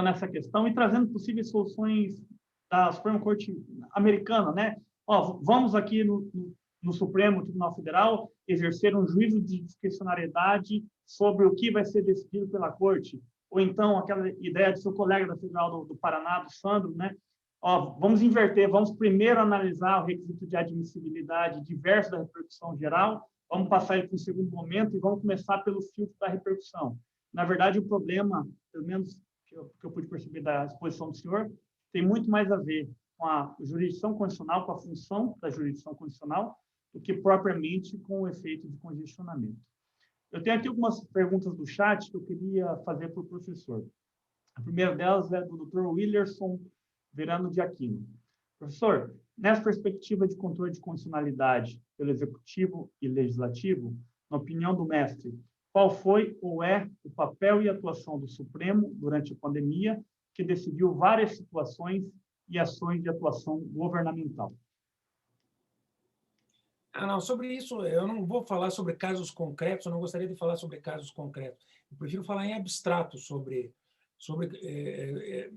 essa questão e trazendo possíveis soluções da Suprema Corte americana, né? Vamos aqui no Supremo Tribunal Federal exercer um juízo de discricionariedade sobre o que vai ser decidido pela Corte. Ou então aquela ideia do seu colega da Federal do Paraná, do Sandro, né? Vamos inverter, vamos primeiro analisar o requisito de admissibilidade diverso da repercussão geral, vamos passar ele para um segundo momento e vamos começar pelo filtro da repercussão. Na verdade, o problema, pelo menos que eu pude perceber da exposição do senhor, tem muito mais a ver com a jurisdição constitucional, com a função da jurisdição constitucional, do que propriamente com o efeito de congestionamento. Eu tenho aqui algumas perguntas do chat que eu queria fazer para o professor. A primeira delas é do Dr. Willerson Verano de Aquino. Professor, nessa perspectiva de controle de constitucionalidade pelo Executivo e Legislativo, na opinião do mestre, qual foi ou é o papel e atuação do Supremo durante a pandemia que decidiu várias situações e ações de atuação governamental? Não, sobre isso, eu não vou falar sobre casos concretos, eu não gostaria de falar sobre casos concretos. Eu prefiro falar em abstrato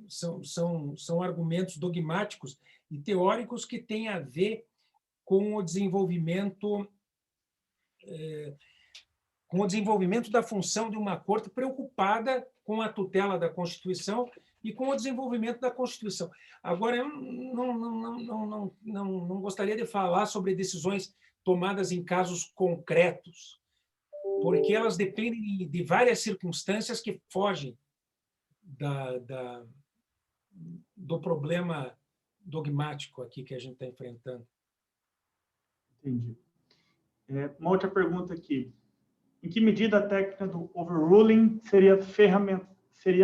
são argumentos dogmáticos e teóricos que têm a ver com o desenvolvimento da função de uma corte preocupada com a tutela da Constituição e com o desenvolvimento da Constituição. Agora, eu não gostaria de falar sobre decisões tomadas em casos concretos, porque elas dependem de várias circunstâncias que fogem do problema dogmático aqui que a gente está enfrentando. Entendi. Uma outra pergunta aqui. Em que medida a técnica do overruling seria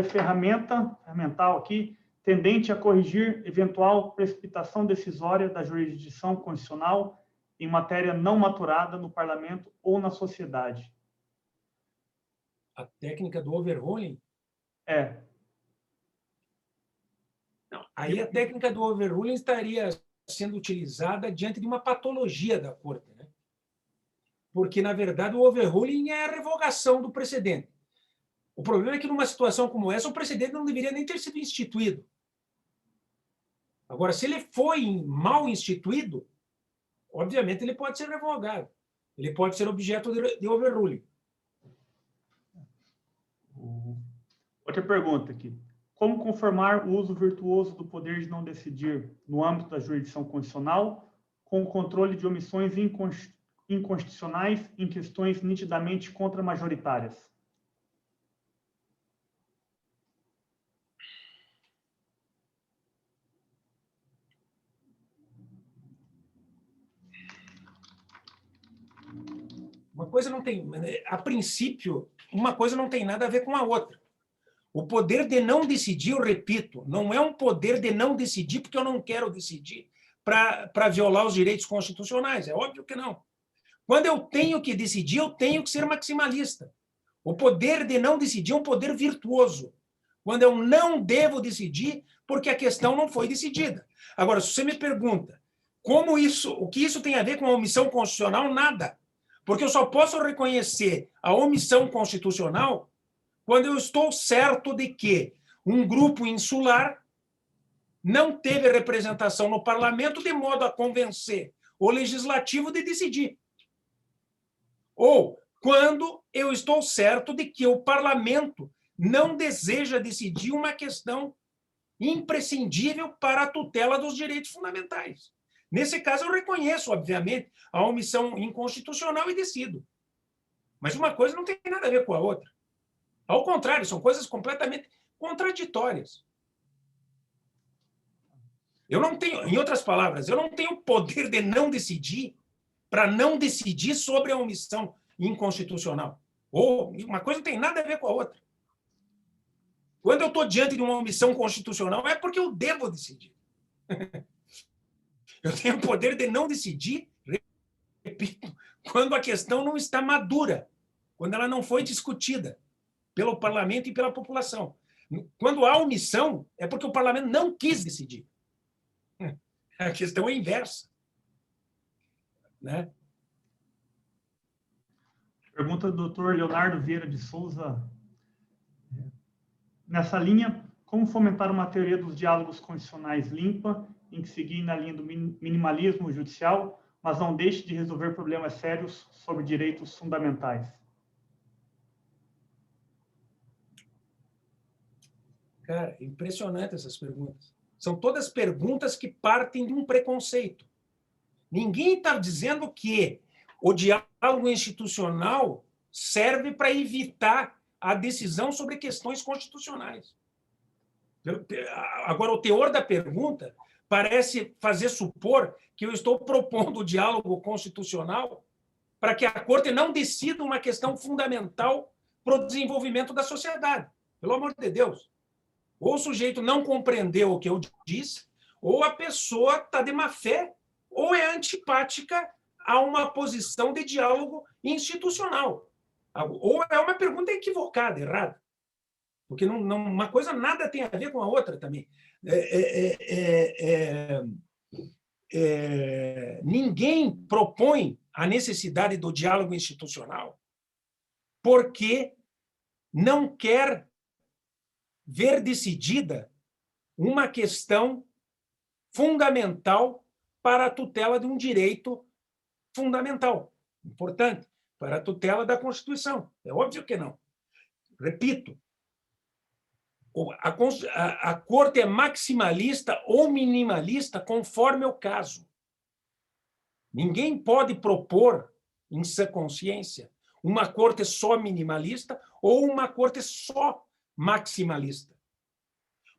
ferramental aqui, tendente a corrigir eventual precipitação decisória da jurisdição constitucional em matéria não maturada no parlamento ou na sociedade? A técnica do overruling? Não, aí a técnica do overruling estaria sendo utilizada diante de uma patologia da Corte, né? Porque, na verdade, o overruling é a revogação do precedente. O problema é que, numa situação como essa, o precedente não deveria nem ter sido instituído. Agora, se ele foi mal instituído, obviamente ele pode ser revogado. Ele pode ser objeto de overruling. Outra pergunta aqui. Como conformar o uso virtuoso do poder de não decidir no âmbito da jurisdição constitucional com o controle de omissões inconstitucionais em questões nitidamente contramajoritárias? Uma coisa não tem, a princípio, uma coisa não tem nada a ver com a outra. O poder de não decidir, eu repito, não é um poder de não decidir porque eu não quero decidir para violar os direitos constitucionais. É óbvio que não. Quando eu tenho que decidir, eu tenho que ser maximalista. O poder de não decidir é um poder virtuoso. Quando eu não devo decidir porque a questão não foi decidida. Agora, se você me pergunta o que isso tem a ver com a omissão constitucional, nada. Porque eu só posso reconhecer a omissão constitucional quando eu estou certo de que um grupo insular não teve representação no parlamento de modo a convencer o legislativo de decidir. Ou quando eu estou certo de que o parlamento não deseja decidir uma questão imprescindível para a tutela dos direitos fundamentais. Nesse caso, eu reconheço, obviamente, a omissão inconstitucional e decido. Mas uma coisa não tem nada a ver com a outra. Ao contrário, são coisas completamente contraditórias. Eu não tenho, em outras palavras, eu não tenho poder de não decidir para não decidir sobre a omissão inconstitucional. Ou uma coisa não tem nada a ver com a outra. Quando eu estou diante de uma omissão constitucional, é porque eu devo decidir. Eu tenho o poder de não decidir, repito, quando a questão não está madura, quando ela não foi discutida pelo parlamento e pela população. Quando há omissão, é porque o parlamento não quis decidir. A questão é inversa. Né? Pergunta do Dr. Leonardo Vieira de Souza. Nessa linha, como fomentar uma teoria dos diálogos constitucionais limpa, em que seguir na linha do minimalismo judicial, mas não deixe de resolver problemas sérios sobre direitos fundamentais? Cara, impressionante essas perguntas. São todas perguntas que partem de um preconceito. Ninguém está dizendo que o diálogo institucional serve para evitar a decisão sobre questões constitucionais. Agora, o teor da pergunta parece fazer supor que eu estou propondo o diálogo constitucional para que a Corte não decida uma questão fundamental para o desenvolvimento da sociedade. Pelo amor de Deus. Ou o sujeito não compreendeu o que eu disse, ou a pessoa está de má fé, ou é antipática a uma posição de diálogo institucional. Ou é uma pergunta equivocada, errada. Porque uma coisa nada tem a ver com a outra também. Ninguém propõe a necessidade do diálogo institucional porque não quer ver decidida uma questão fundamental para a tutela de um direito fundamental, importante, para a tutela da Constituição. É óbvio que não. Repito, a Corte é maximalista ou minimalista conforme o caso. Ninguém pode propor, em sua consciência, uma Corte só minimalista ou uma Corte só maximalista.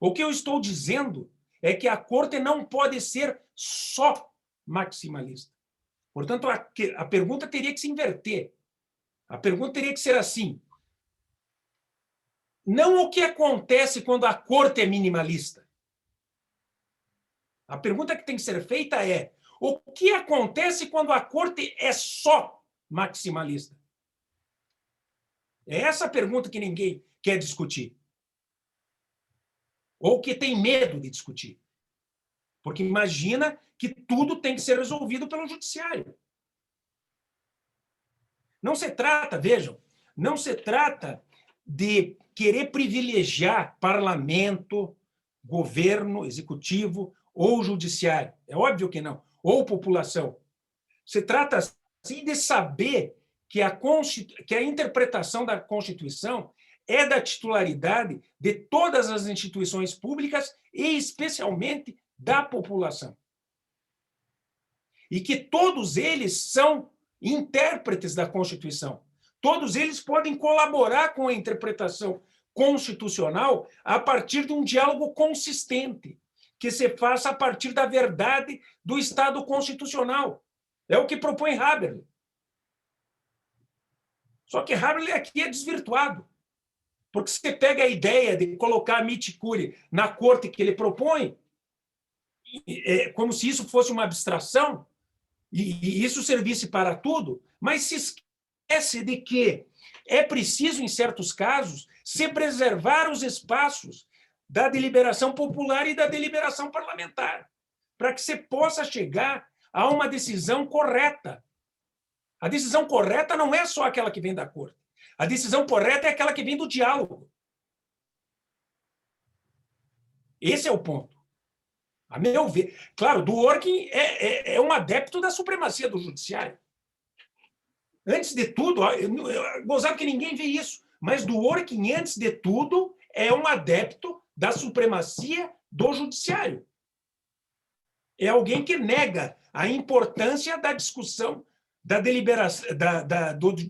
O que eu estou dizendo é que a Corte não pode ser só maximalista. Portanto, a pergunta teria que se inverter. A pergunta teria que ser assim: não o que acontece quando a corte é minimalista. A pergunta que tem que ser feita é: o que acontece quando a corte é só maximalista? É essa a pergunta que ninguém quer discutir. Ou que tem medo de discutir. Porque imagina que tudo tem que ser resolvido pelo judiciário. Não se trata, vejam, não se trata de querer privilegiar parlamento, governo, executivo ou judiciário. É óbvio que não. Ou população. Se trata, sim, de saber que a interpretação da Constituição é da titularidade de todas as instituições públicas e, especialmente, da população. E que todos eles são intérpretes da Constituição. Todos eles podem colaborar com a interpretação constitucional a partir de um diálogo consistente, que se faça a partir da verdade do Estado constitucional. É o que propõe Haberle. Só que Haberle aqui é desvirtuado, porque você pega a ideia de colocar a miticure na corte que ele propõe, como se isso fosse uma abstração, e isso servisse para tudo, mas se esquece de que é preciso, em certos casos, se preservar os espaços da deliberação popular e da deliberação parlamentar, para que se possa chegar a uma decisão correta. A decisão correta não é só aquela que vem da corte. A decisão correta é aquela que vem do diálogo. Esse é o ponto. A meu ver. Claro, Dworkin é um adepto da supremacia do judiciário. Antes de tudo, gozado que ninguém vê isso, mas Dworkin, antes de tudo, é um adepto da supremacia do judiciário. É alguém que nega a importância da discussão, da deliberação,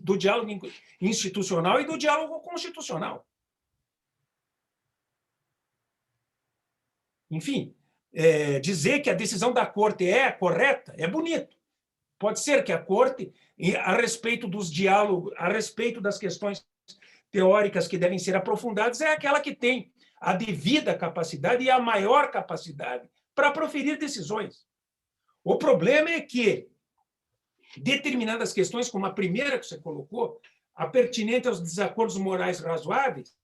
do diálogo institucional e do diálogo constitucional. Enfim, dizer que a decisão da corte é correta é bonito. Pode ser que a corte, a respeito dos diálogos, a respeito das questões teóricas que devem ser aprofundadas, é aquela que tem a devida capacidade e a maior capacidade para proferir decisões. O problema é que determinadas questões, como a primeira que você colocou, a pertinente aos desacordos morais razoáveis,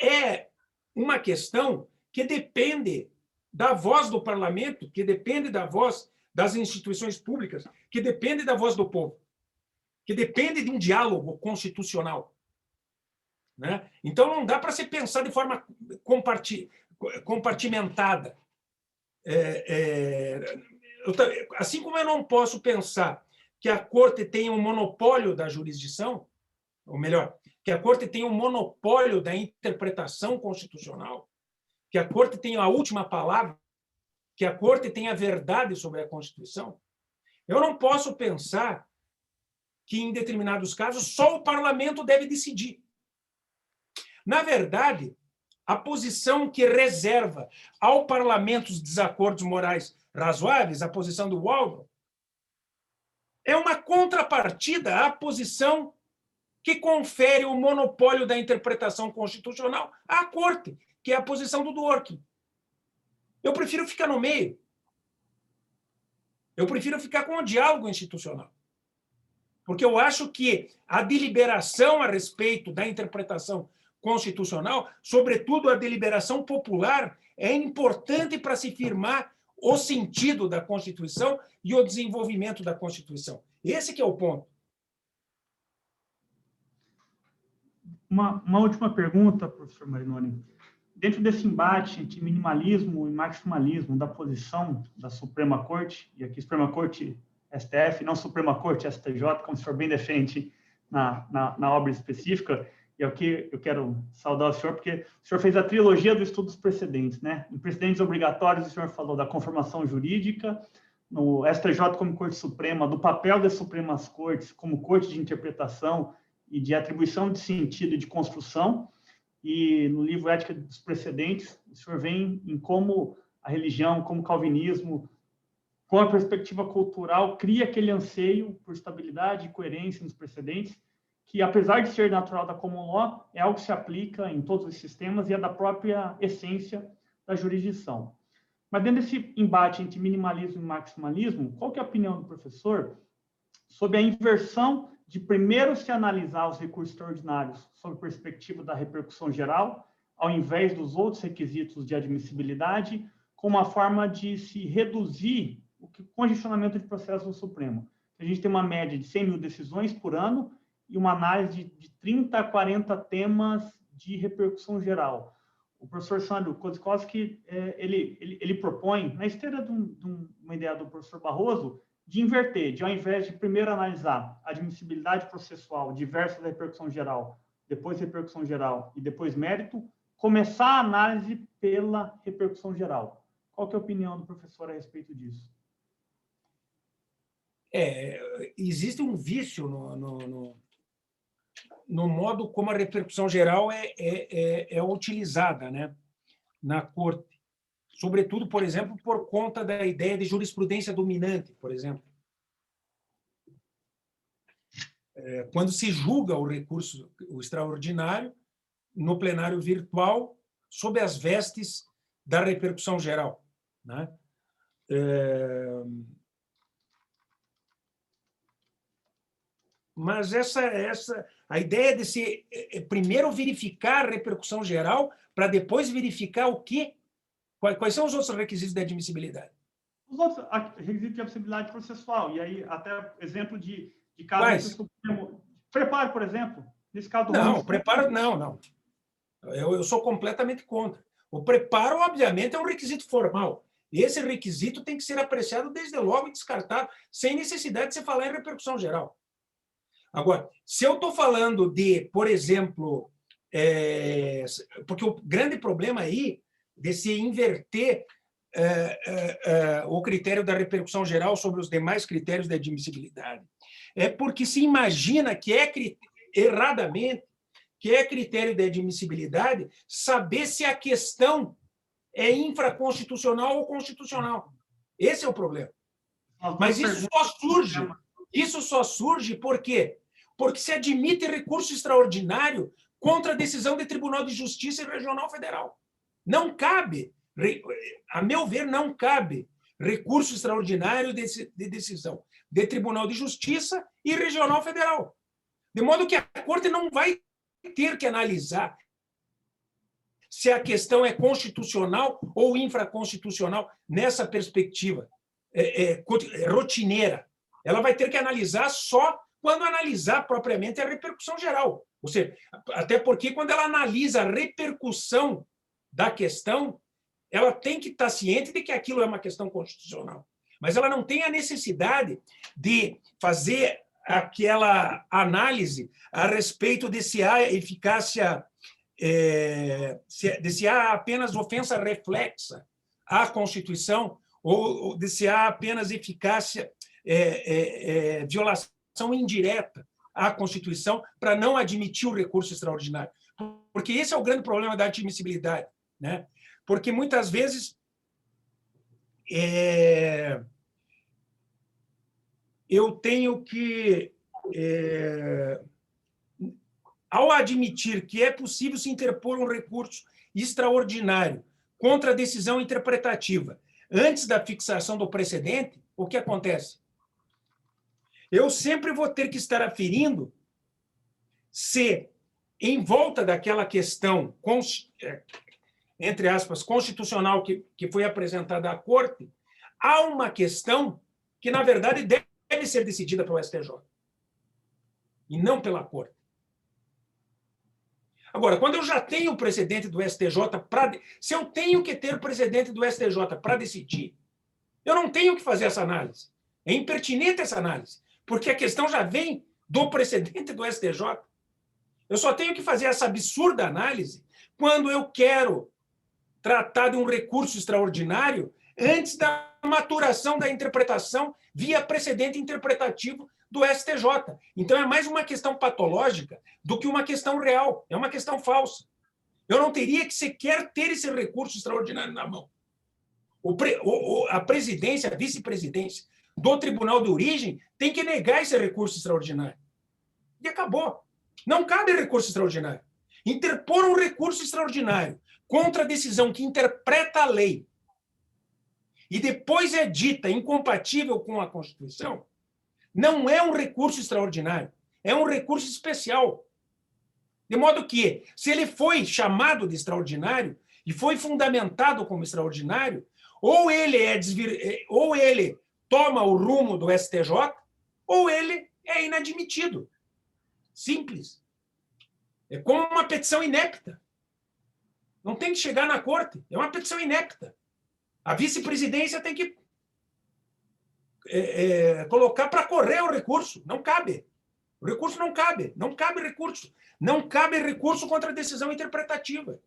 é uma questão que depende da voz do parlamento, que depende da voz das instituições públicas, que depende da voz do povo, que depende de um diálogo constitucional. Né? Então, não dá para se pensar de forma compartimentada. Assim como eu não posso pensar que a corte tem um monopólio da jurisdição, ou melhor, que a corte tem um monopólio da interpretação constitucional, que a corte tem a última palavra, que a corte tem a verdade sobre a Constituição, eu não posso pensar que, em determinados casos, só o parlamento deve decidir. Na verdade, a posição que reserva ao parlamento os desacordos morais razoáveis, a posição do Waldron, é uma contrapartida à posição que confere o monopólio da interpretação constitucional à corte, que é a posição do Dworkin. Eu prefiro ficar no meio. Eu prefiro ficar com o diálogo institucional. Porque eu acho que a deliberação a respeito da interpretação constitucional, sobretudo a deliberação popular, é importante para se firmar o sentido da Constituição e o desenvolvimento da Constituição. Esse que é o ponto. Uma última pergunta, professor Marinoni. Dentro desse embate entre minimalismo e maximalismo da posição da Suprema Corte, e aqui Suprema Corte STF, não Suprema Corte STJ, como o senhor bem defende na obra específica, e aqui eu quero saudar o senhor, porque o senhor fez a trilogia dos estudos precedentes, né? Em precedentes obrigatórios, o senhor falou da conformação jurídica, no STJ como Corte Suprema, do papel das Supremas Cortes como corte de interpretação e de atribuição de sentido e de construção, e no livro Ética dos Precedentes, o senhor vem em como a religião, como o calvinismo com a perspectiva cultural, cria aquele anseio por estabilidade e coerência nos precedentes, que, apesar de ser natural da common law, é algo que se aplica em todos os sistemas e é da própria essência da jurisdição. Mas dentro desse embate entre minimalismo e maximalismo, qual que é a opinião do professor sobre a inversão de primeiro se analisar os recursos extraordinários sob perspectiva da repercussão geral, ao invés dos outros requisitos de admissibilidade, como uma forma de se reduzir o congestionamento de processo do Supremo? A gente tem uma média de 100 mil decisões por ano e uma análise de 30 a 40 temas de repercussão geral. O professor Sandro Kozikowski, ele propõe, na esteira de uma ideia do professor Barroso, de inverter, de ao invés de primeiro analisar a admissibilidade processual diversa da repercussão geral, depois repercussão geral e depois mérito, começar a análise pela repercussão geral. Qual que é a opinião do professor a respeito disso? Existe um vício no modo como a repercussão geral é utilizada, né, na corte. Sobretudo, por exemplo, por conta da ideia de jurisprudência dominante, por exemplo. Quando se julga o recurso extraordinário no plenário virtual, sob as vestes da repercussão geral, né? Mas a ideia de se primeiro verificar a repercussão geral para depois verificar o quê? Quais são os outros requisitos de admissibilidade? Os outros requisitos de admissibilidade processual. E aí, até exemplo de casos... Preparo, por exemplo. Nesse caso do não, preparo, não. Eu sou completamente contra. O preparo, obviamente, é um requisito formal. Esse requisito tem que ser apreciado desde logo e descartado, sem necessidade de se falar em repercussão geral. Agora, se eu estou falando de, por exemplo, porque o grande problema aí de se inverter o critério da repercussão geral sobre os demais critérios de admissibilidade é porque se imagina que erradamente que é critério de admissibilidade saber se a questão é infraconstitucional ou constitucional. Esse é o problema. Mas isso só surge por quê? Porque se admite recurso extraordinário contra a decisão de Tribunal de Justiça e Regional Federal. Não cabe, a meu ver, não cabe recurso extraordinário de decisão de Tribunal de Justiça e Regional Federal. De modo que a Corte não vai ter que analisar se a questão é constitucional ou infraconstitucional nessa perspectiva rotineira. Ela vai ter que analisar só quando analisar propriamente a repercussão geral. Ou seja, até porque quando ela analisa a repercussão da questão, ela tem que estar ciente de que aquilo é uma questão constitucional. Mas ela não tem a necessidade de fazer aquela análise a respeito de se há eficácia, de se há apenas ofensa reflexa à Constituição ou de se há apenas eficácia, violação indireta à Constituição para não admitir o recurso extraordinário. Porque esse é o grande problema da admissibilidade, né? Porque muitas vezes eu tenho que, ao admitir que é possível se interpor um recurso extraordinário contra a decisão interpretativa antes da fixação do precedente, o que acontece? Eu sempre vou ter que estar aferindo se, em volta daquela questão, entre aspas, constitucional que foi apresentada à Corte, há uma questão que, na verdade, deve ser decidida pelo STJ e não pela Corte. Agora, quando eu já tenho o precedente do STJ, se eu tenho que ter o precedente do STJ para decidir, eu não tenho que fazer essa análise. É impertinente essa análise, porque a questão já vem do precedente do STJ. Eu só tenho que fazer essa absurda análise quando eu quero tratar de um recurso extraordinário antes da maturação da interpretação via precedente interpretativo do STJ. Então, é mais uma questão patológica do que uma questão real. É uma questão falsa. Eu não teria que sequer ter esse recurso extraordinário na mão. A presidência, a vice-presidência do tribunal de origem tem que negar esse recurso extraordinário. E acabou. Não cabe recurso extraordinário. Interpor um recurso extraordinário contra a decisão que interpreta a lei e depois é dita incompatível com a Constituição, não é um recurso extraordinário, é um recurso especial. De modo que, se ele foi chamado de extraordinário e foi fundamentado como extraordinário, ou ele toma o rumo do STJ, ou ele é inadmitido. Simples. É como uma petição inepta. Não tem que chegar na corte. É uma petição inepta. A vice-presidência tem que colocar para correr o recurso. Não cabe. O recurso não cabe. Não cabe recurso. Não cabe recurso contra a decisão interpretativa.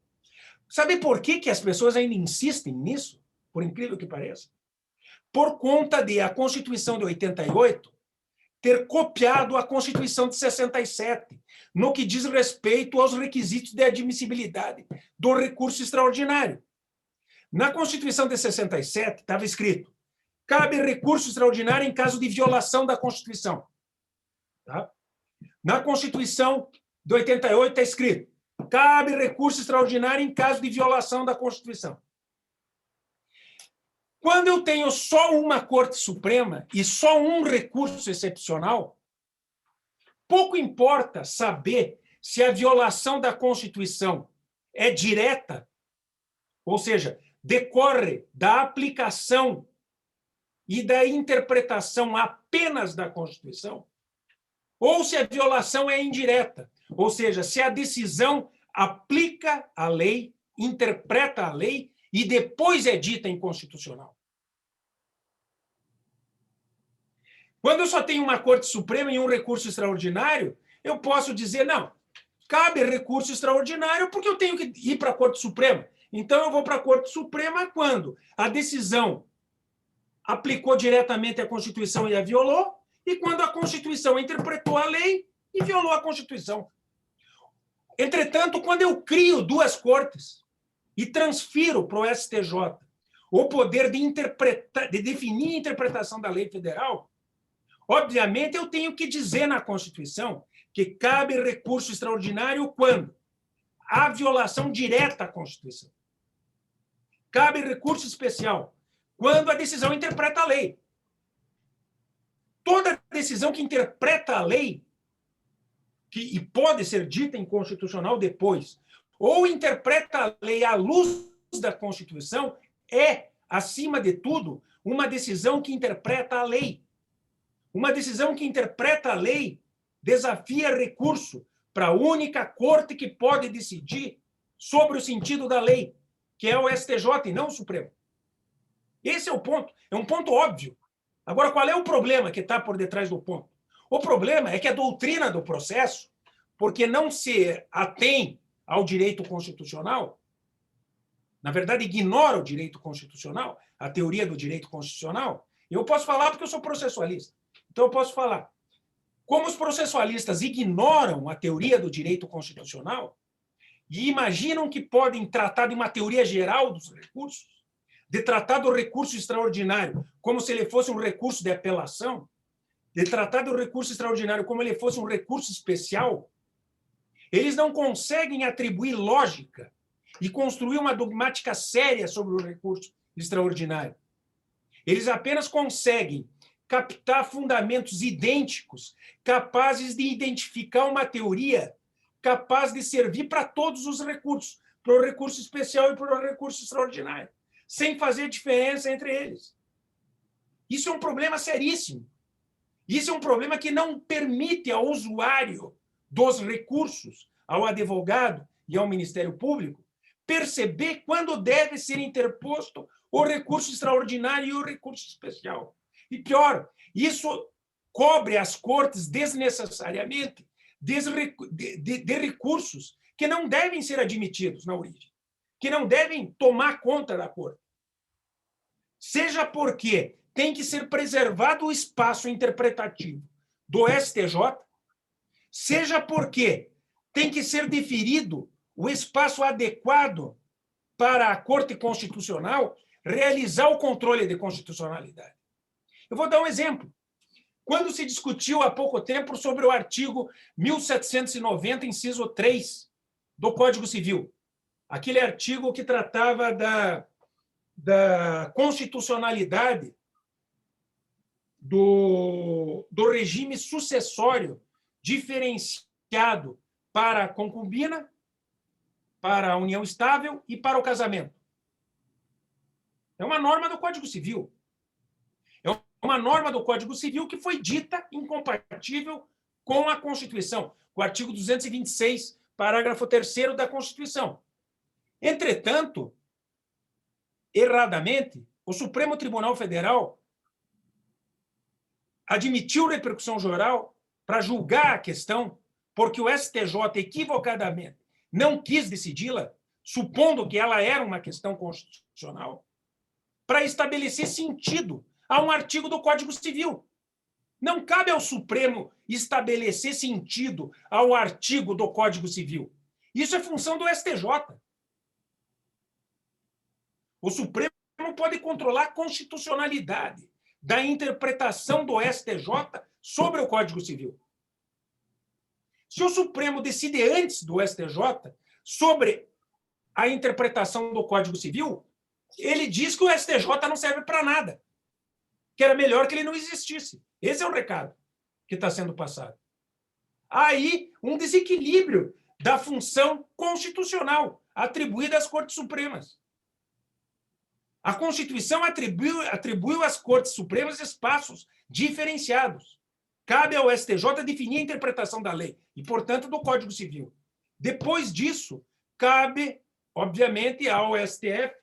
Sabe por que as pessoas ainda insistem nisso? Por incrível que pareça. Por conta de a Constituição de 88 ter copiado a Constituição de 67, no que diz respeito aos requisitos de admissibilidade do recurso extraordinário. Na Constituição de 67 estava escrito: cabe recurso extraordinário em caso de violação da Constituição. Tá? Na Constituição de 88 está escrito: cabe recurso extraordinário em caso de violação da Constituição. Quando eu tenho só uma Corte Suprema e só um recurso excepcional, pouco importa saber se a violação da Constituição é direta, ou seja, decorre da aplicação e da interpretação apenas da Constituição, ou se a violação é indireta, ou seja, se a decisão aplica a lei, interpreta a lei e depois é dita inconstitucional. Quando eu só tenho uma Corte Suprema e um recurso extraordinário, eu posso dizer, não, cabe recurso extraordinário porque eu tenho que ir para a Corte Suprema. Então, eu vou para a Corte Suprema quando a decisão aplicou diretamente a Constituição e a violou, e quando a Constituição interpretou a lei e violou a Constituição. Entretanto, quando eu crio duas cortes e transfiro para o STJ o poder de definir a interpretação da lei federal, obviamente eu tenho que dizer na Constituição que cabe recurso extraordinário quando há violação direta à Constituição. Cabe recurso especial quando a decisão interpreta a lei. Toda decisão que interpreta a lei, e pode ser dita inconstitucional depois, ou interpreta a lei à luz da Constituição, é, acima de tudo, uma decisão que interpreta a lei. Uma decisão que interpreta a lei desafia recurso para a única corte que pode decidir sobre o sentido da lei, que é o STJ e não o Supremo. Esse é o ponto. É um ponto óbvio. Agora, qual é o problema que está por detrás do ponto? O problema é que a doutrina do processo, porque não se atém ao direito constitucional, na verdade, ignora o direito constitucional, a teoria do direito constitucional. Eu posso falar porque eu sou processualista. Então, eu posso falar. Como os processualistas ignoram a teoria do direito constitucional e imaginam que podem tratar de uma teoria geral dos recursos, de tratar do recurso extraordinário como se ele fosse um recurso de apelação, de tratar do recurso extraordinário como ele fosse um recurso especial, eles não conseguem atribuir lógica e construir uma dogmática séria sobre o recurso extraordinário. Eles apenas conseguem captar fundamentos idênticos, capazes de identificar uma teoria capaz de servir para todos os recursos, para o recurso especial e para o recurso extraordinário, sem fazer diferença entre eles. Isso é um problema seríssimo. Isso é um problema que não permite ao usuário dos recursos, ao advogado e ao Ministério Público, perceber quando deve ser interposto o recurso extraordinário e o recurso especial. E pior, isso cobre as cortes desnecessariamente de recursos que não devem ser admitidos na origem, que não devem tomar conta da corte. Seja porque tem que ser preservado o espaço interpretativo do STJ, seja porque tem que ser deferido o espaço adequado para a Corte Constitucional, realizar o controle de constitucionalidade. Eu vou dar um exemplo. Quando se discutiu há pouco tempo sobre o artigo 1790, inciso 3 do Código Civil, aquele artigo que tratava da constitucionalidade do regime sucessório diferenciado para a concubina, para a união estável e para o casamento. É uma norma do Código Civil. É uma norma do Código Civil que foi dita incompatível com a Constituição, com o artigo 226, parágrafo 3º da Constituição. Entretanto, erradamente, o Supremo Tribunal Federal admitiu repercussão geral para julgar a questão, porque o STJ equivocadamente não quis decidi-la, supondo que ela era uma questão constitucional, para estabelecer sentido a um artigo do Código Civil. Não cabe ao Supremo estabelecer sentido ao artigo do Código Civil. Isso é função do STJ. O Supremo pode controlar a constitucionalidade da interpretação do STJ sobre o Código Civil. Se o Supremo decide antes do STJ sobre a interpretação do Código Civil, ele diz que o STJ não serve para nada, que era melhor que ele não existisse. Esse é o recado que está sendo passado. Há aí um desequilíbrio da função constitucional atribuída às Cortes Supremas. A Constituição atribuiu às Cortes Supremas espaços diferenciados. Cabe ao STJ definir a interpretação da lei e, portanto, do Código Civil. Depois disso, cabe, obviamente, ao STF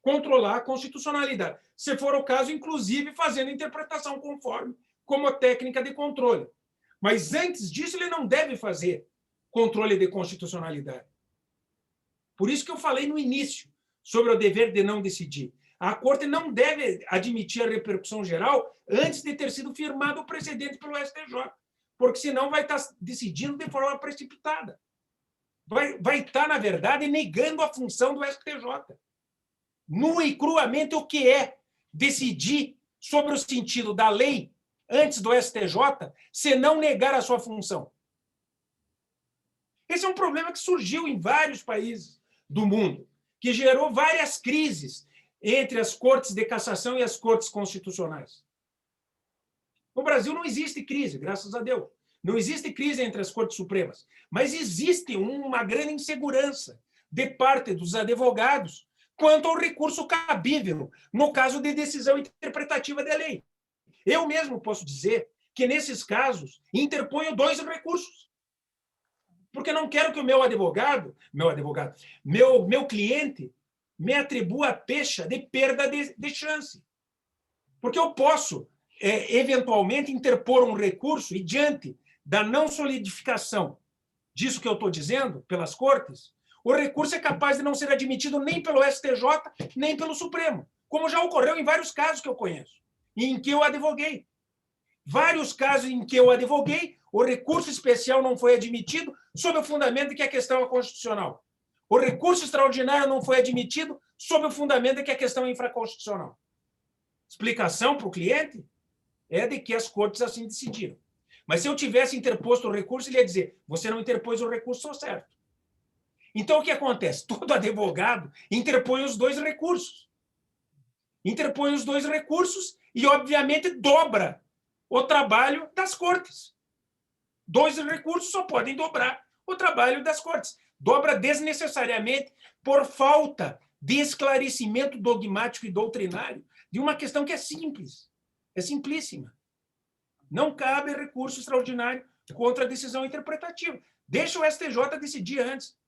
controlar a constitucionalidade. Se for o caso, inclusive, fazendo interpretação conforme como técnica de controle. Mas, antes disso, ele não deve fazer controle de constitucionalidade. Por isso que eu falei no início sobre o dever de não decidir. A Corte não deve admitir a repercussão geral antes de ter sido firmado o precedente pelo STJ, porque senão vai estar decidindo de forma precipitada. Vai estar, na verdade, negando a função do STJ. Nua e cruamente o que é decidir sobre o sentido da lei antes do STJ, se não negar a sua função. Esse é um problema que surgiu em vários países do mundo, que gerou várias crises entre as cortes de cassação e as cortes constitucionais. No Brasil não existe crise, graças a Deus. Não existe crise entre as cortes supremas, mas existe uma grande insegurança de parte dos advogados quanto ao recurso cabível no caso de decisão interpretativa da lei. Eu mesmo posso dizer que, nesses casos, interponho 2 recursos. Porque não quero que o meu cliente me atribua a pecha de perda de chance. Porque eu posso, eventualmente, interpor um recurso e, diante da não solidificação disso que eu estou dizendo, pelas cortes, o recurso é capaz de não ser admitido nem pelo STJ, nem pelo Supremo, como já ocorreu em vários casos que eu conheço, e em que eu advoguei. Vários casos em que eu advoguei, o recurso especial não foi admitido sob o fundamento de que a questão é constitucional. O recurso extraordinário não foi admitido sob o fundamento de que a questão é infraconstitucional. Explicação para o cliente é de que as cortes assim decidiram. Mas se eu tivesse interposto o recurso, ele ia dizer, você não interpôs o recurso certo. Então, o que acontece? Todo advogado interpõe os 2 recursos. Interpõe os 2 recursos e, obviamente, dobra o trabalho das cortes. 2 recursos só podem dobrar o trabalho das cortes. Dobra desnecessariamente por falta de esclarecimento dogmático e doutrinário de uma questão que é simples, é simplíssima. Não cabe recurso extraordinário contra a decisão interpretativa. Deixa o STJ decidir antes.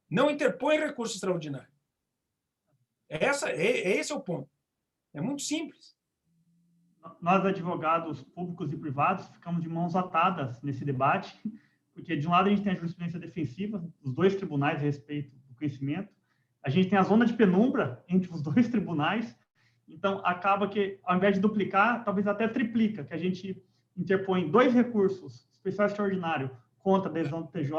Não interpõe recurso extraordinário. Esse é o ponto. É muito simples. Nós, advogados públicos e privados, ficamos de mãos atadas nesse debate, porque, de um lado, a gente tem a jurisprudência defensiva dos 2 tribunais a respeito do conhecimento, a gente tem a zona de penumbra entre os 2 tribunais, então acaba que, ao invés de duplicar, talvez até triplica, que a gente interpõe 2 recursos, especial e extraordinário, contra a decisão do TJ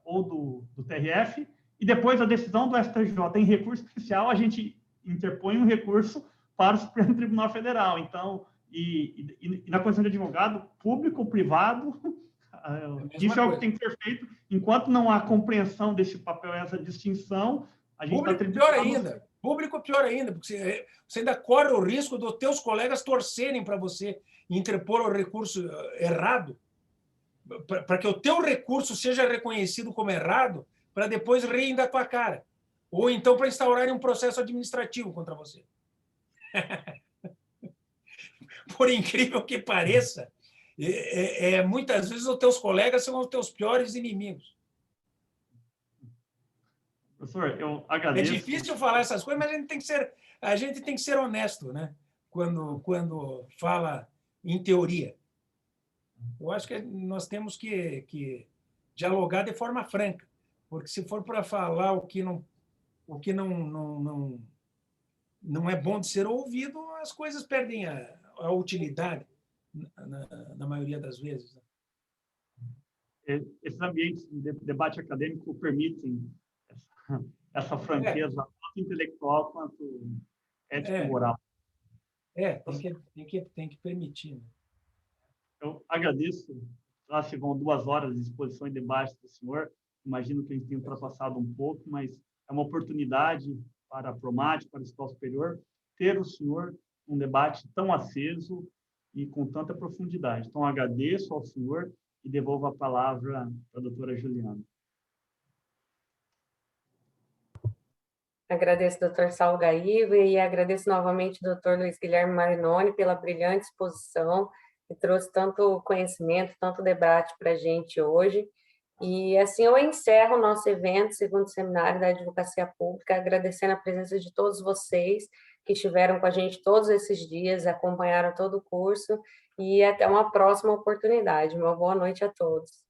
ou do TRF, e depois a decisão do STJ em recurso especial, a gente interpõe um recurso para o Supremo Tribunal Federal. Então, e na condição de advogado, público ou privado, isso é o que tem que ser feito. Enquanto não há compreensão desse papel, essa distinção, a gente está pior ainda. Público pior ainda, porque você ainda corre o risco dos teus colegas torcerem para você interpor o recurso errado, para que o teu recurso seja reconhecido como errado, para depois riem da tua cara. Ou então para instaurarem um processo administrativo contra você. Por incrível que pareça, muitas vezes os teus colegas são os teus piores inimigos. Professor, eu agradeço. É difícil falar essas coisas, mas a gente tem que ser honesto, né? Quando fala em teoria. Eu acho que nós temos que dialogar de forma franca, porque se for para falar o que não é bom de ser ouvido, as coisas perdem a utilidade, na maioria das vezes. Esses ambientes de debate acadêmico permitem essa franqueza, tanto intelectual quanto ético-moral. Tem que permitir. Né? Eu agradeço. Já se vão 2 horas de exposição e debate do senhor. Imagino que a gente tenha ultrapassado um pouco, mas é uma oportunidade para a Promate, para a Escola Superior, ter o senhor um debate tão aceso e com tanta profundidade. Então, agradeço ao senhor e devolvo a palavra para a doutora Juliana. Agradeço ao Dr. Saulo Gaiva e agradeço novamente ao Dr. Luiz Guilherme Marinoni pela brilhante exposição, que trouxe tanto conhecimento, tanto debate para a gente hoje. E assim eu encerro o nosso evento, segundo seminário da Advocacia Pública, agradecendo a presença de todos vocês que estiveram com a gente todos esses dias, acompanharam todo o curso, e até uma próxima oportunidade. Uma boa noite a todos.